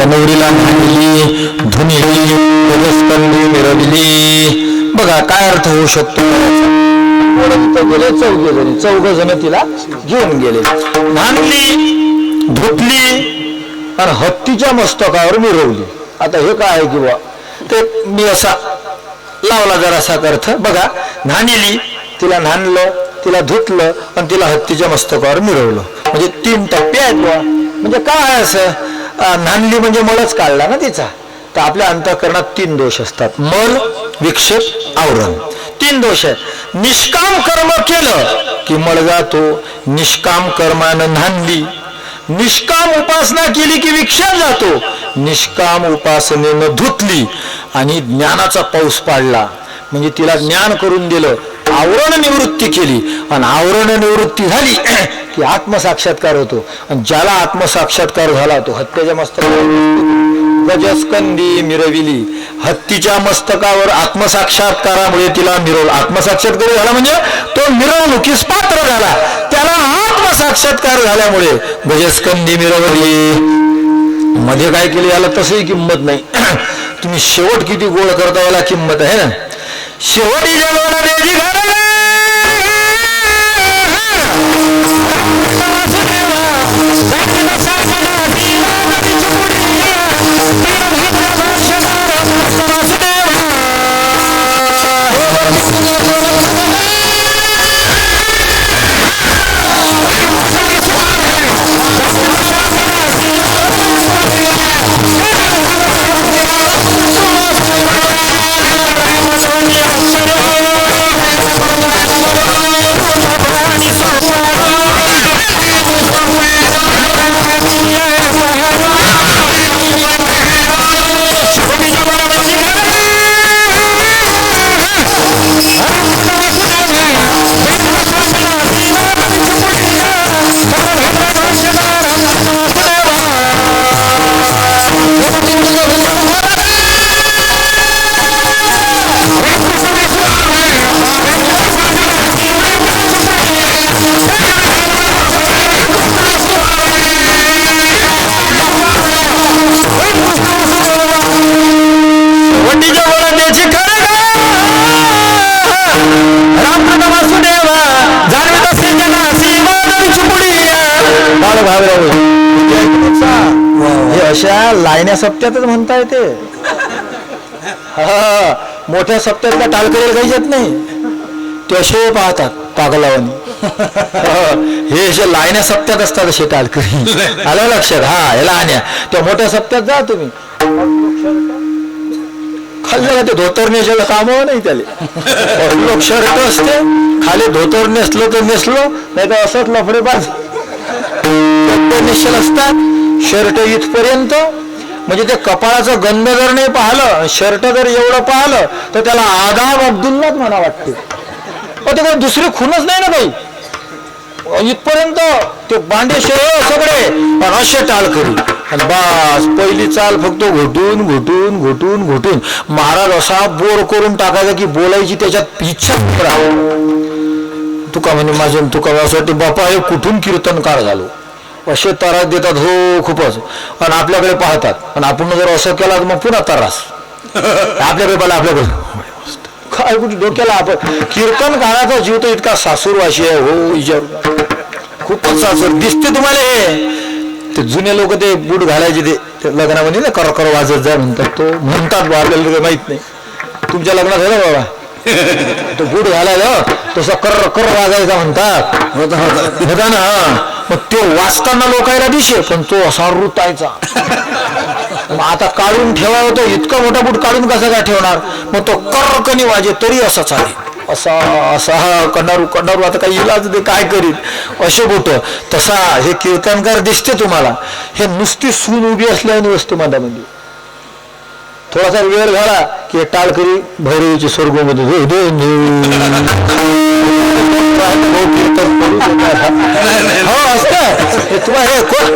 नवरीला भांडली, धुनिली, मिरवली. बघा काय अर्थ होऊ शकतो. गेले चौघ जण तिला घेऊन गेले. भांडली, धुतली आणि हत्तीच्या मस्तकावर मिरवली. आता हे काय आहे किंवा ते मी असा लावला जरासा अर्थ. बघा, न्हाणिली, तिला न्हाणलं, तिला धुतलं आणि तिला हत्तीच्या मस्तकावर मिरवलं. म्हणजे 3 टप्पे आहेत बुवा. म्हणजे काय आहे असं? न्हाणली म्हणजे मळच काढला ना तिचा. तर आपल्या अंतःकरणात 3 दोष असतात: मल, विक्षेप, आवरण. 3 दोष आहेत. निष्काम कर्म केलं की मळ जातो, निष्काम कर्मानं न्हाणली. निष्काम उपासना केली की विक्षेप जातो, निष्काम उपासनेनं धुतली आणि ज्ञानाचा पाऊस पाडला म्हणजे तिला ज्ञान करून दिलं, आवरण निवृत्ती केली आणि आवरण निवृत्ती झाली की आत्मसाक्षात्कार होतो. आणि ज्याला आत्मसाक्षात्कार झाला तो हत्तीच्या मस्तकावर गजस्कंदी मिरविली. हत्तीच्या मस्तकावर आत्मसाक्षात्कारामुळे तिला मिरवलं. आत्मसाक्षात्कार झाला म्हणजे तो मिरवणुकीस पात्र झाला. त्याला आत्मसाक्षात्कार झाल्यामुळे गजस्कंदी मिरवली. मध्ये काय केलं याला तसही किंमत नाही. तुम्ही शेवट किती गोड करता याला किंमत आहे ना. शेवटी जगवला देजी घर मोठ्या घागऱ्यावर हे अशा लायण्या सप्त्यातच म्हणता येते. हा मोठ्या सप्त्यातल्या टाळकरीला काही येत नाही, ते असे पाहतात पागलावानी. हे असे लायण्या सप्त्यात असतात असे टाळकरी. आलं लक्षात? हा हे लायण्या त्या मोठ्या सप्त्यात जा तुम्ही, खाल्लं ते धोतर नेसायला काम नाही त्याला. लोक शर्ट असते खाली, धोतर नेसलं तर नेसलं, नाही तर असंच लफडेबाज नेसल असतात. शर्ट इथपर्यंत, म्हणजे ते कपाळाचं गंध जर नाही पाहिलं, शर्ट जर एवढं पाहिलं तर त्याला आदाब अब्दुल्लाच म्हणा वाटते. ते काही दुसरी खूनच नाही ना काही. इथपर्यंत ते बांडे सगळे पण असे टाळकरी. आणि बस पहिली चाल फक्त घुटून घुटून घुटून घुटून महाराज असा बोर करून टाकायचा की बोलायची त्याच्यात इच्छा तुका म्हणे माझं तुका असं वाटते बापा हे कुठून कीर्तनकार झालो, असे त्रास देतात हो खूपच. आणि आपल्याकडे पाहतात, आणि आपण जर असं केला तर मग पुन्हा त्रास आपल्याकडे पाहिलं. आपल्याकडे काय कुठे डोक्याला आपण कीर्तनकाराचा जीव तर इतका सासूरवाशी आहे हो, विचार खूपच सासूर दिसते तुम्हाला. हे ते जुने लोक ते बूट घालायचे ते लग्नामध्ये ना कर कर वाजत जाय म्हणतात, तो म्हणतात आपल्याला माहित नाही. तुमच्या लग्नात झालं बाबा तो बूट घालायला तसा कर कर वाजायचा म्हणतात होता ना. मग तो वाचताना लोकायला दिसे, पण तो असा रुतायचा. मग आता काढून ठेवा होतो, इतका मोठा बूट काढून कसा काय ठेवणार. मग तो कर्कनी वाजे तरी असा चालेल, असा असा कणारू कणारू. आता काही इलाज ते काय करीत असे बोट. तसा हे कीर्तनकार दिसते तुम्हाला. हे नुसती सून उभी असल्याने वस्तू मधामध्ये थोडासा वेळ झाला की टाळकरी भैरवीची स्वर्गमध्ये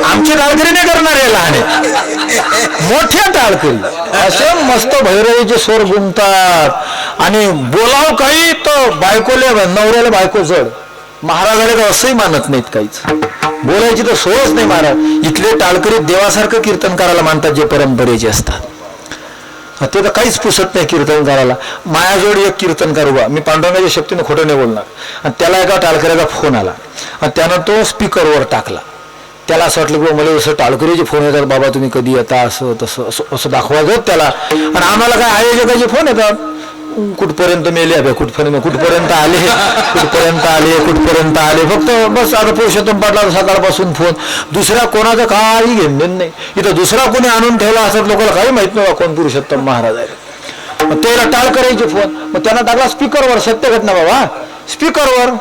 आमचे टाळकरी नाही करणार आहे, लहान मोठ्या टाळकरी असे मस्त भैरवीचे स्वर गुंतात. आणि बोलाव काही तर बायकोले नवऱ्याला बायको जड. महाराजाला तर असंही मानत नाहीत काहीच, बोलायची तर सोयच नाही महाराज. इथले टाळकरी देवासारखं कीर्तन करायला मानतात जे परंपरेचे असतात. ते तर काहीच पुसत नाही कीर्तनकाराला. मायाजोड एक कीर्तनकार उभा, मी पांडुरंगाच्या शक्तीने खोटं नाही बोलणार. आणि त्याला एका टाळकऱ्याचा फोन आला आणि त्यानं तो स्पीकरवर टाकला. त्याला असं वाटलं की मला असं टाळकरीचे फोन येतात, बाबा तुम्ही कधी येता, असं तसं असं दाखवायचं त्याला. आणि आम्हाला काय आयोजकाचे फोन येतात, कुठपर्यंत मेले अभ्या, कुठपर्यंत आले, कुठपर्यंत आले. फक्त बस आता पुरुषोत्तम पाटला सकाळपासून फोन, दुसऱ्या कोणाचं काही घेणं नाही. इथं दुसरा कोणी आणून ठेवला असं लोकांना काही माहित नाही कोण पुरुषोत्तम महाराज आहे. मग त्याला टाळ करायचे फोन, मग त्यांना टाकला स्पीकरवर. सत्य घटना बाबा, स्पीकरवर.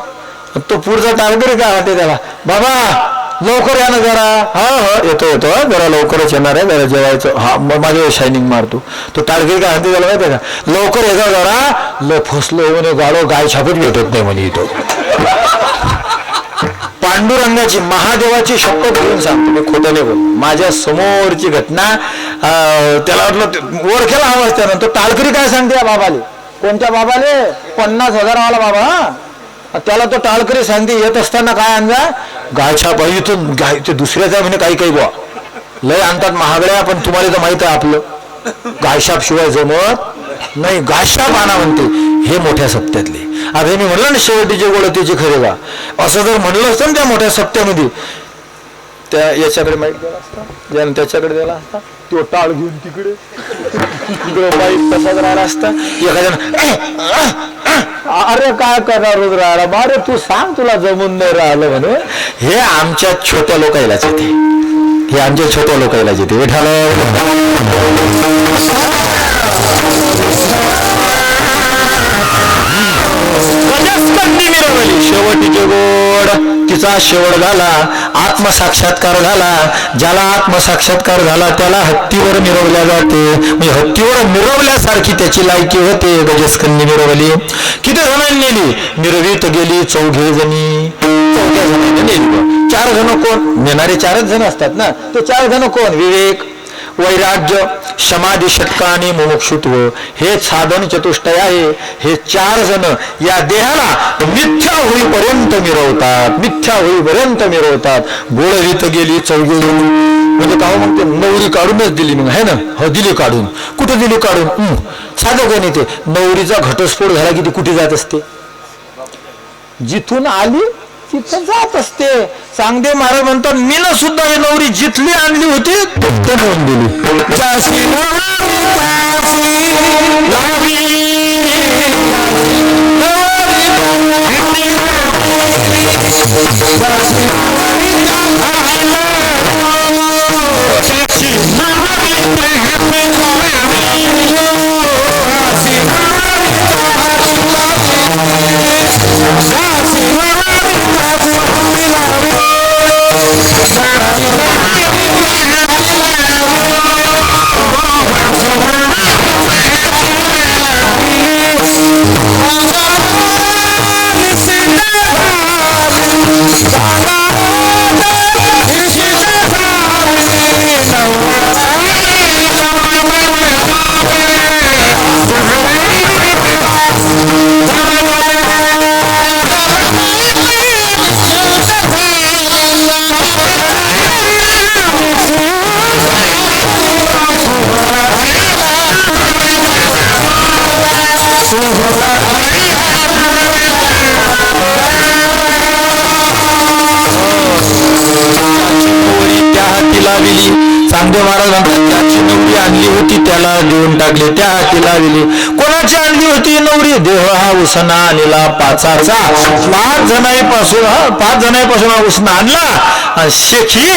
तो पुढचा टाळकरी काय वाटते त्याला, बाबा लवकर या ना जरा. हा हा येतो जरा लवकरच येणार आहे, जरा जेवायचं. हा माझ्या शायनिंग मारतो. तो टाळकरी काय म्हणते त्याला माहिती आहे का, लवकर येतो जरा, फसलो म्हणे गाडो, गाय छापच भेटत नाही म्हणे. इथं पांडुरंगाची महादेवाची शपथ घेऊन सांगतो, मी खोटं नाही बोल. माझ्या समोरची घटना. त्याला वाटलं ओळखेला आवाज त्यानं. तो टाळकरी काय सांगते या बाबाले, कोणत्या बाबाले, 50,000 वाला बाबा. त्याला तो टाळकरी सांगते येत असताना काय आणजा, गायछाप. इथून गाय ते दुसऱ्याचा म्हणे काही काही बुवा लय आणतात महागड्या, पण तुम्हाला तर माहित आहे आपलं गायछाप शिवाय जमत नाही, गायछाप आणा म्हणते. हे मोठ्या सप्त्यातले. आता मी म्हणलं ना शेवटीचे गोळतीचे खरे बा, असं जर म्हणलं असतं ना त्या मोठ्या सप्त्यामध्ये, त्या याच्याकडे माहीत दिला असता, ज्यानं त्याच्याकडे दिला असता, तो टाळ घेऊन तिकडे माहीत तसाच राहिला असता. एखाद्यानं अरे काय करणार रोज राहिला, बारे तू सांग तुला जमून नाही राहिलं म्हणून. हे आमच्या छोट्या लोकायलाच येते, हे आमच्या छोट्या लोकायलाच येते. विठाला शेवटीचे गोड तिचा शेवट झाला, आत्मसाक्षात्कार झाला. ज्याला आत्मसाक्षात्कार झाला त्याला हत्तीवर मिरवल्या जाते, म्हणजे हत्तीवर मिरवल्यासारखी त्याची लायकी होते. गजस्कंदी मिरवली. किती जणांनी नेली, मिरवीत गेली 4 जणी. 4 जणांनी नेली. 4 जण कोण, नेणारे 4च जण असतात ना. ते 4 जण कोण, विवेक, वैराग्य, समाधी, षटका आणि मुमुक्षुत्व हे साधन चतुष्टय आहे. हे 4 जण या देहाला मिथ्या होईपर्यंत मिरवतात, मिथ्या होईपर्यंत मिरवतात. बोळवीत गेली 4 जणी. म्हणजे का मग ते नवरी काढूनच दिली मग, है ना. हो दिली काढून. कुठे दिली काढून, साधं कोण येते. नवरीचा घटस्फोट झाला की ती कुठे जात असते, जिथून आली तिथं जात असते. चांगदेव महाराज म्हणतात मी ना सुद्धा ही नवरी जिथली आणली होती तिथं नेऊन दिली. जाशी चांगदेव महाराज म्हणतात त्याची नवरी आणली होती त्याला देऊन टाकले, त्या हाती लावली. कोणाची आणली होती नवरी? देह हा उसना आणला पाचाचा. 5 जणांपासून हा उसना आणला. शेखी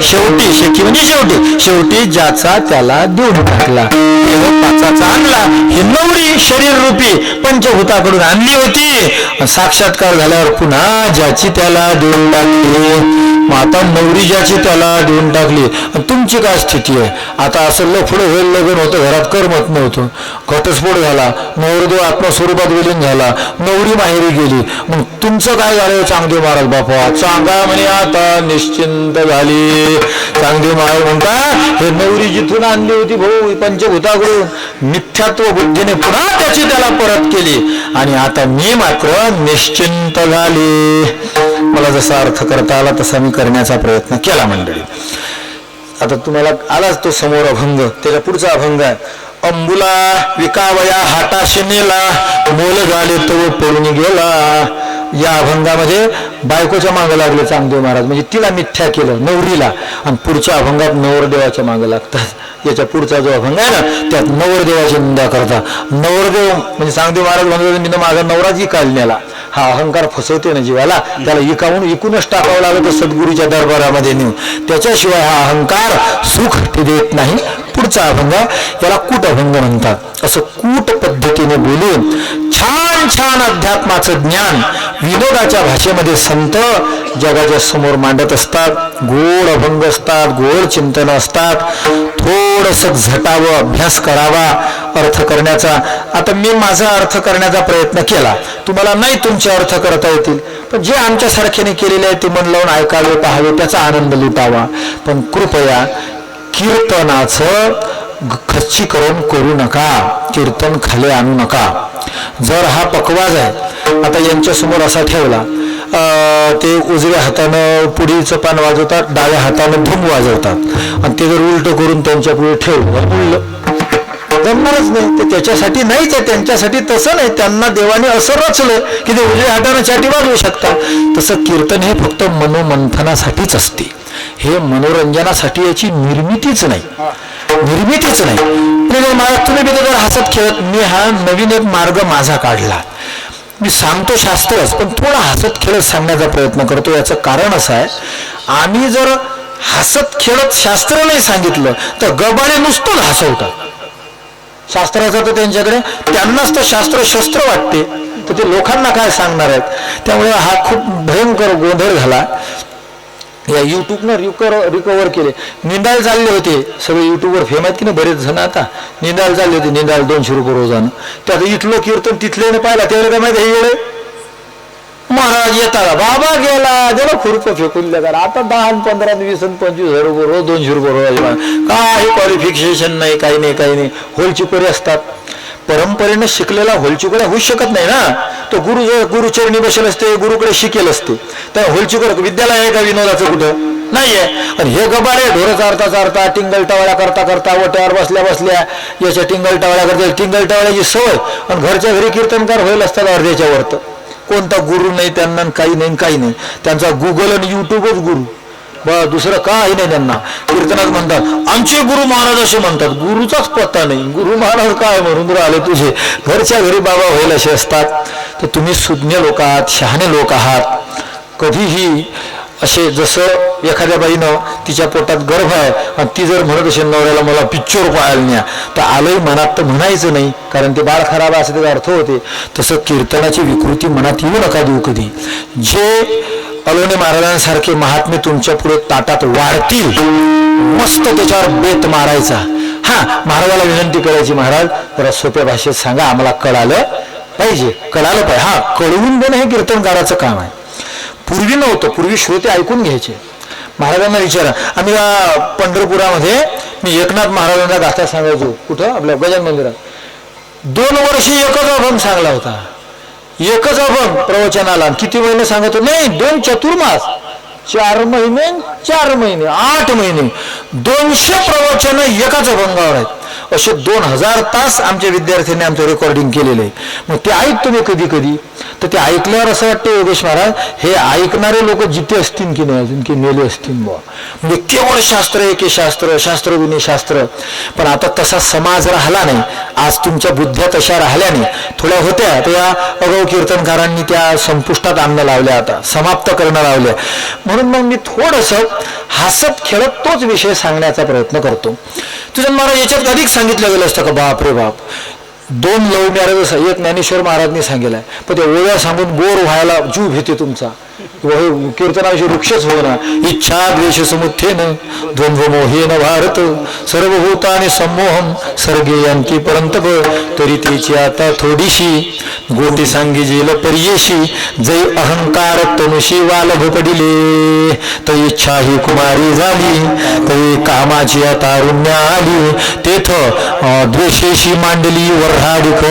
शेवटी म्हणजे शेवटी ज्याचा त्याला देऊन टाकला. देह पाचाचा आणला. ही नवरी शरीर रूपी पंचभूताकडून आणली होती. साक्षात्कार झाल्यावर पुन्हा ज्याची त्याला देऊन टाकली. आता नवरी ज्याची त्याला देऊन टाकली. तुमची काय स्थिती आहे? आता असं लफडं होईल लग्न होतं, घरात करमत नव्हतं, घटस्फोट झाला, नवरदेव आत्मस्वरूपात विलीन झाला, नवरी माहेरी गेली, मग तुमचं काय झालं? चांगदेव महाराज बापा चांगा म्हणे आता निश्चिंत झाली. चांगदेव महाराज म्हणता हे नवरी जिथून आणली होती भाऊ पंचभूताकडून मिथ्यात्व बुद्धीने पुन्हा त्याची त्याला परत केली आणि आता मी मात्र निश्चिंत झाले. मला जसा अर्थ करता आला तसा मी करण्याचा प्रयत्न केला मंडळी. आता तुम्हाला आलाच तो समोर अभंग, त्याच्या पुढचा अभंग आहे. अंबुला विकावया हाटाशी नेला, मोल झाले तो पळून गेला. या अभंगामध्ये बायकोच्या मागं लागले चांगदेव महाराज, म्हणजे तिला मिथ्या केलं नवरीला. आणि पुढच्या अभंगात नवरदेवाच्या मागं लागतात. याच्या पुढचा जो अभंग आहे ना त्यात नवरदेवाची निंदा करता. नवरदेव म्हणजे चांगदेव महाराज म्हणतात मी माझा नवराच इकायला नेला. हा अहंकार फसवते ना जीवाला, त्याला इकूनच टाकावं लागतं सद्गुरूच्या दरबारामध्ये नेऊन. त्याच्याशिवाय हा अहंकार सुख ते देत नाही. पुढचा अभंग याला कूट अभंग म्हणतात. असं कूट पद्धतीने बोलून छान अध्यात्माचं ज्ञान विनोदाच्या भाषेमध्ये संत जगाच्या समोर मांडत असतात. गोड अभंग असतात, गोड चिंतन असतात. थोडस झटावं, अभ्यास करावा अर्थ करण्याचा. आता मी माझा अर्थ करण्याचा प्रयत्न केला, तुम्हाला नाही तुमचे अर्थ करता येतील, पण जे आमच्यासारख्याने केलेले आहे ते मन लावून ऐकावे, पाहावे, त्याचा आनंद लुटावा. पण कृपया कीर्तनाचं खच्चीकरण करू नका, कीर्तन खाली आणू नका. जर हा पकवाज आहे, आता यांच्या समोर असा ठेवला, ते उजव्या हातानं पुढीचं पान वाजवतात, डाव्या हातानं धूम वाजवतात आणि ते जर उलट करून त्यांच्या पुढे ठेवलं जमणारच नाही. ते त्याच्यासाठी नाहीच आहे, त्यांच्यासाठी तसं नाही. त्यांना देवाने असं रचलं की ते उजव्या हातानं चाटी वाजवू शकतात. तसं कीर्तन हे फक्त मनोमंथनासाठीच असते, हे मनोरंजनासाठी याची निर्मितीच नाही. तुम्ही जर हसत खेळत, मी हा नवीन एक मार्ग माझा काढला, मी सांगतो शास्त्रच, पण थोडा हसत खेळत सांगण्याचा प्रयत्न करतो. याचं कारण असं आहे, आम्ही जर हसत खेळत शास्त्र नाही सांगितलं तर गबाळे नुसतं हसवतात. शास्त्राचं तर त्यांच्याकडे, त्यांनाच तर शास्त्र शस्त्र वाटते, तर ते लोकांना काय सांगणार आहेत. त्यामुळे हा खूप भयंकर गोंधळ झाला. या युट्यूबनं रिकवर केले. निंदायला चालले होते सगळे, युट्यूबवर फेम आहेत की नाही बरेच जण, आता निंदायला चालले होते, निंदायला 200 रुपये रोजानं. त्यात इथलं कीर्तन तिथल्याने पाहिला, त्यावेळेला काय माहिती हे वेळे महाराज येताला बाबा गेला, त्याला खुरपं फेकून द्या. आता 10, 15, 20, 25 रुपये रोज, 200 रुपये रोज. काही क्वालिफिकेशन नाही, काही नाही. होलचिकोरे असतात. परंपरेनं शिकलेला होलचिकोऱ्या होऊ शकत नाही ना. तो गुरुचरणी बसेल असते, गुरुकडे शिकेल असते. तर होलचिकोर विद्यालय आहे का विनोदाचं? कुठं नाहीये. आणि हे गबाळे ढोरं चारता टिंगल टवाळ्या करता वट्यावर बसल्या याच्या टिंगल टवाळ्या करता. टिंगल टवाळ्याची सवय आणि घरच्या घरी कीर्तनकार होईल असतात अर्ध्याच्या वरत. कोणता गुरु नाही त्यांना, काही नाही काही नाही. त्यांचा गुगल आणि युट्यूबच गुरु, दुसरं काही नाही त्यांना. कीर्तनात म्हणतात आमचे गुरु महाराज असे म्हणतात, गुरुचाच पत्ता नाही. गुरु महाराज काय म्हणून राहिले तुझे, घरच्या घरी बाबा होईल असे असतात. तर तुम्ही सुज्ञ लोक आहात, शहाणे लोक आहात. कधीही असे, जसं एखाद्या बाईनं तिच्या पोटात गर्भ आहे आणि ती जर म्हणत असेल नवऱ्याला मला पिक्चर पाहायला न्या, तर आलंही मनात तर म्हणायचं नाही, कारण ते बाळ खराब असं त्याचा अर्थ होते. तसं कीर्तनाची विकृती मनात येऊ नका देऊ कधी. जे अलोने महाराजांसारखे महात्मे तुमच्या पुढे ताटात वाढतील, मस्त त्याच्यावर बेत मारायचा. महाराजाला विनंती करायची, महाराज जरा सोप्या भाषेत सांगा, आम्हाला कळालं पाहिजे. कळवून देणं हे कीर्तनकाराचं काम आहे. पूर्वी नव्हतं, पूर्वी श्रोते ऐकून घ्यायचे. महाराजांना विचारा, आम्ही पंढरपुरामध्ये मी एकनाथ महाराजांना गाथा सांगायचो. कुठं? आपल्या गजानन मंदिरात. 2 वर्ष एकच अभंग सांगला होता, एकच अभंग प्रवचनाला. किती महिने सांगतो? नाही, 2 चतुर्मास, 4 महिने 4 महिने 8 महिने 200 प्रवचन एकाच अभंगावर आहेत. असे 2000 तास आमच्या विद्यार्थ्यांनी आमचं रेकॉर्डिंग केलेलं आहे. मग ते ऐकतो मी कधी कधी, तर ते ऐकल्यावर असं वाटतं योगेश महाराज हे ऐकणारे लोक जिथे असतील की नाही, अजून की मेले असतील बुवा. म्हणजे केवळ शास्त्र एके शास्त्र, शास्त्र गुणे शास्त्र. पण आता तसा समाज राहिला नाही. आज तुमच्या बुद्ध्या तशा राहिल्या नाही, थोड्या होत्या त्या अगौ कीर्तनकारांनी त्या संपुष्टात आणणं लावल्या, आता समाप्त करणं लावल्या. म्हणून मग मी थोडंसं हसत खेळत तोच विषय सांगण्याचा प्रयत्न करतो. तुझं महाराज याच्यात अधिक सांगितलं गेलं असतं का? बाप रे बाप, 2 लव मॅरेज, एक ज्ञानेश्वर महाराजनी सांगितलंय. पण ते ओळ्या सांगून बोर व्हायला जीव घेते तुमचा. कीर्तनाविषयी वृक्षच होणार. इच्छा द्वेष समुत्थेन द्वंद्व मोहेन भारत सर्वभूतानि सम्मोहम सर्गे यांती परंतप तरी त्याची आता थोडीशी गोटी सांगी जेल पर्येशी जै अहंकार तनुशी वालभ पडिले तर इच्छा ही कुमारी झाली तरी कामाची तारुण्य आली तेथ द्वेषेशी मांडली वर्हाडिक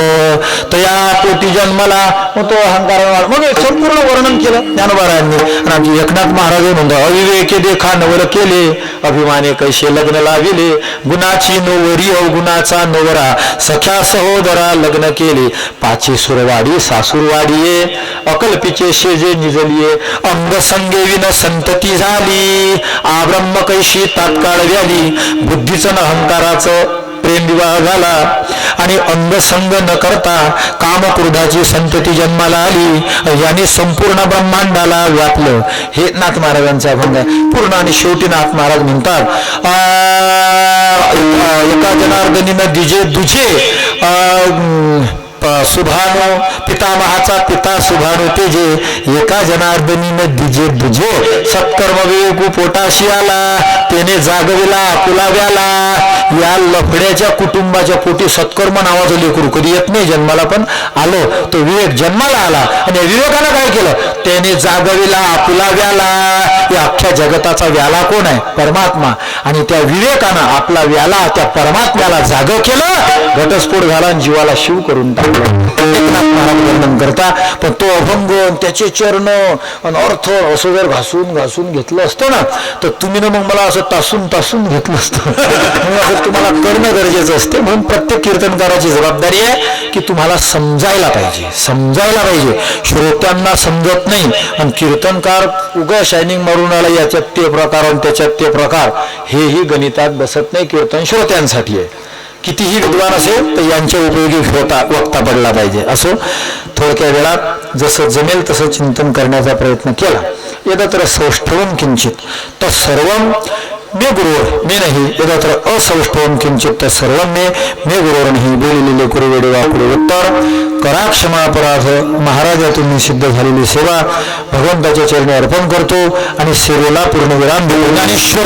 तया पोटी जन्मला. मग तो अहंकार, मग संपूर्ण वर्णन केलं ज्ञानोबारायांनी. आणि आमचे एकनाथ महाराज म्हणतात अविवेके देखा नवर केले अभिमाने कैसे लग्न लाविले गुणाची नोवरी अवगुणाचा नवरा सख्या सहोदरा लग्न केले पाचे सुरवाडी सासूरवाडीये अकल्पीचे शेजे निजलिये अंग संगे विन संतती झाली आब्रह्म कैशी तात्काळ व्याली बुद्धीचं अहंकाराचं प्रेम विवाह झाला आणि अंगसंग न करता कामक्रोधाची संतती जन्माला आली. याने संपूर्ण ब्रह्मांडाला व्यापलं. हे नाथ महाराजांचा अभंग आहे पूर्ण. आणि शेवटी नाथ महाराज म्हणतात एका जनार्दनीनं दिजे दुजे सुभानो पितामहाचा पिता सुभानो तेजे एका जनार्दनीनं दिजे दुजे सत्कर्म विवेकू पोटाशी आला त्याने जागविला कुलाव्याला. या लफड्याच्या कुटुंबाच्या पोटी सत्कर्म नावाचं लेकरू कधी येत नाही जन्माला, पण आलो तो विवेक जन्माला आला. आणि विवेकानं काय केलं? त्याने जागविला कुलाव्याला. या अख्ख्या जगताचा व्याला कोण आहे? परमात्मा. आणि त्या विवेकानं आपला व्याला त्या परमात्म्याला जाग केलं, घटस्फोट झाला आणि जीवाला शिव करून टाकलं. एकनाथ महाराज वर्णन करता. पण तो अभंग त्याचे चरण आणि अर्थ असं जर घासून घासून घेतलं असतं ना, तर तुम्ही ना मग मला असं तासून तासून घेतलं असतं. असं तुम्हाला करणं गरजेचं असते. म्हणून प्रत्येक कीर्तनकाराची जबाबदारी आहे की तुम्हाला समजायला पाहिजे, समजायला पाहिजे. श्रोत्यांना समजत नाही आणि कीर्तनकार उगा शायनिंग मारून आला याच्यात ते प्रकार आणि त्याच्यात ते प्रकार, हेही गणितात बसत नाही. कीर्तन श्रोत्यांसाठी आहे. कितीही विद्वान असेल तर यांच्या उपयोगी वक्ता पडला पाहिजे. असो थोडक्या वेळात जसं जमेल तसं चिंतन करण्याचा प्रयत्न केला. यदत्र सौष्ठवं किंचित तत्सर्वं मे गुरुवर मे नाही यदत्र असौष्ठवं किंचित तत्सर्वं मे गुरुवर नाही. बोललेले कुरुवेडे वापरू उत्तर करा क्षमा अपराध. महाराजातून सिद्ध झालेली सेवा भगवंताच्या चरणी अर्पण करतो आणि सेवेला पूर्णविराम देऊ. ज्ञानेश्वर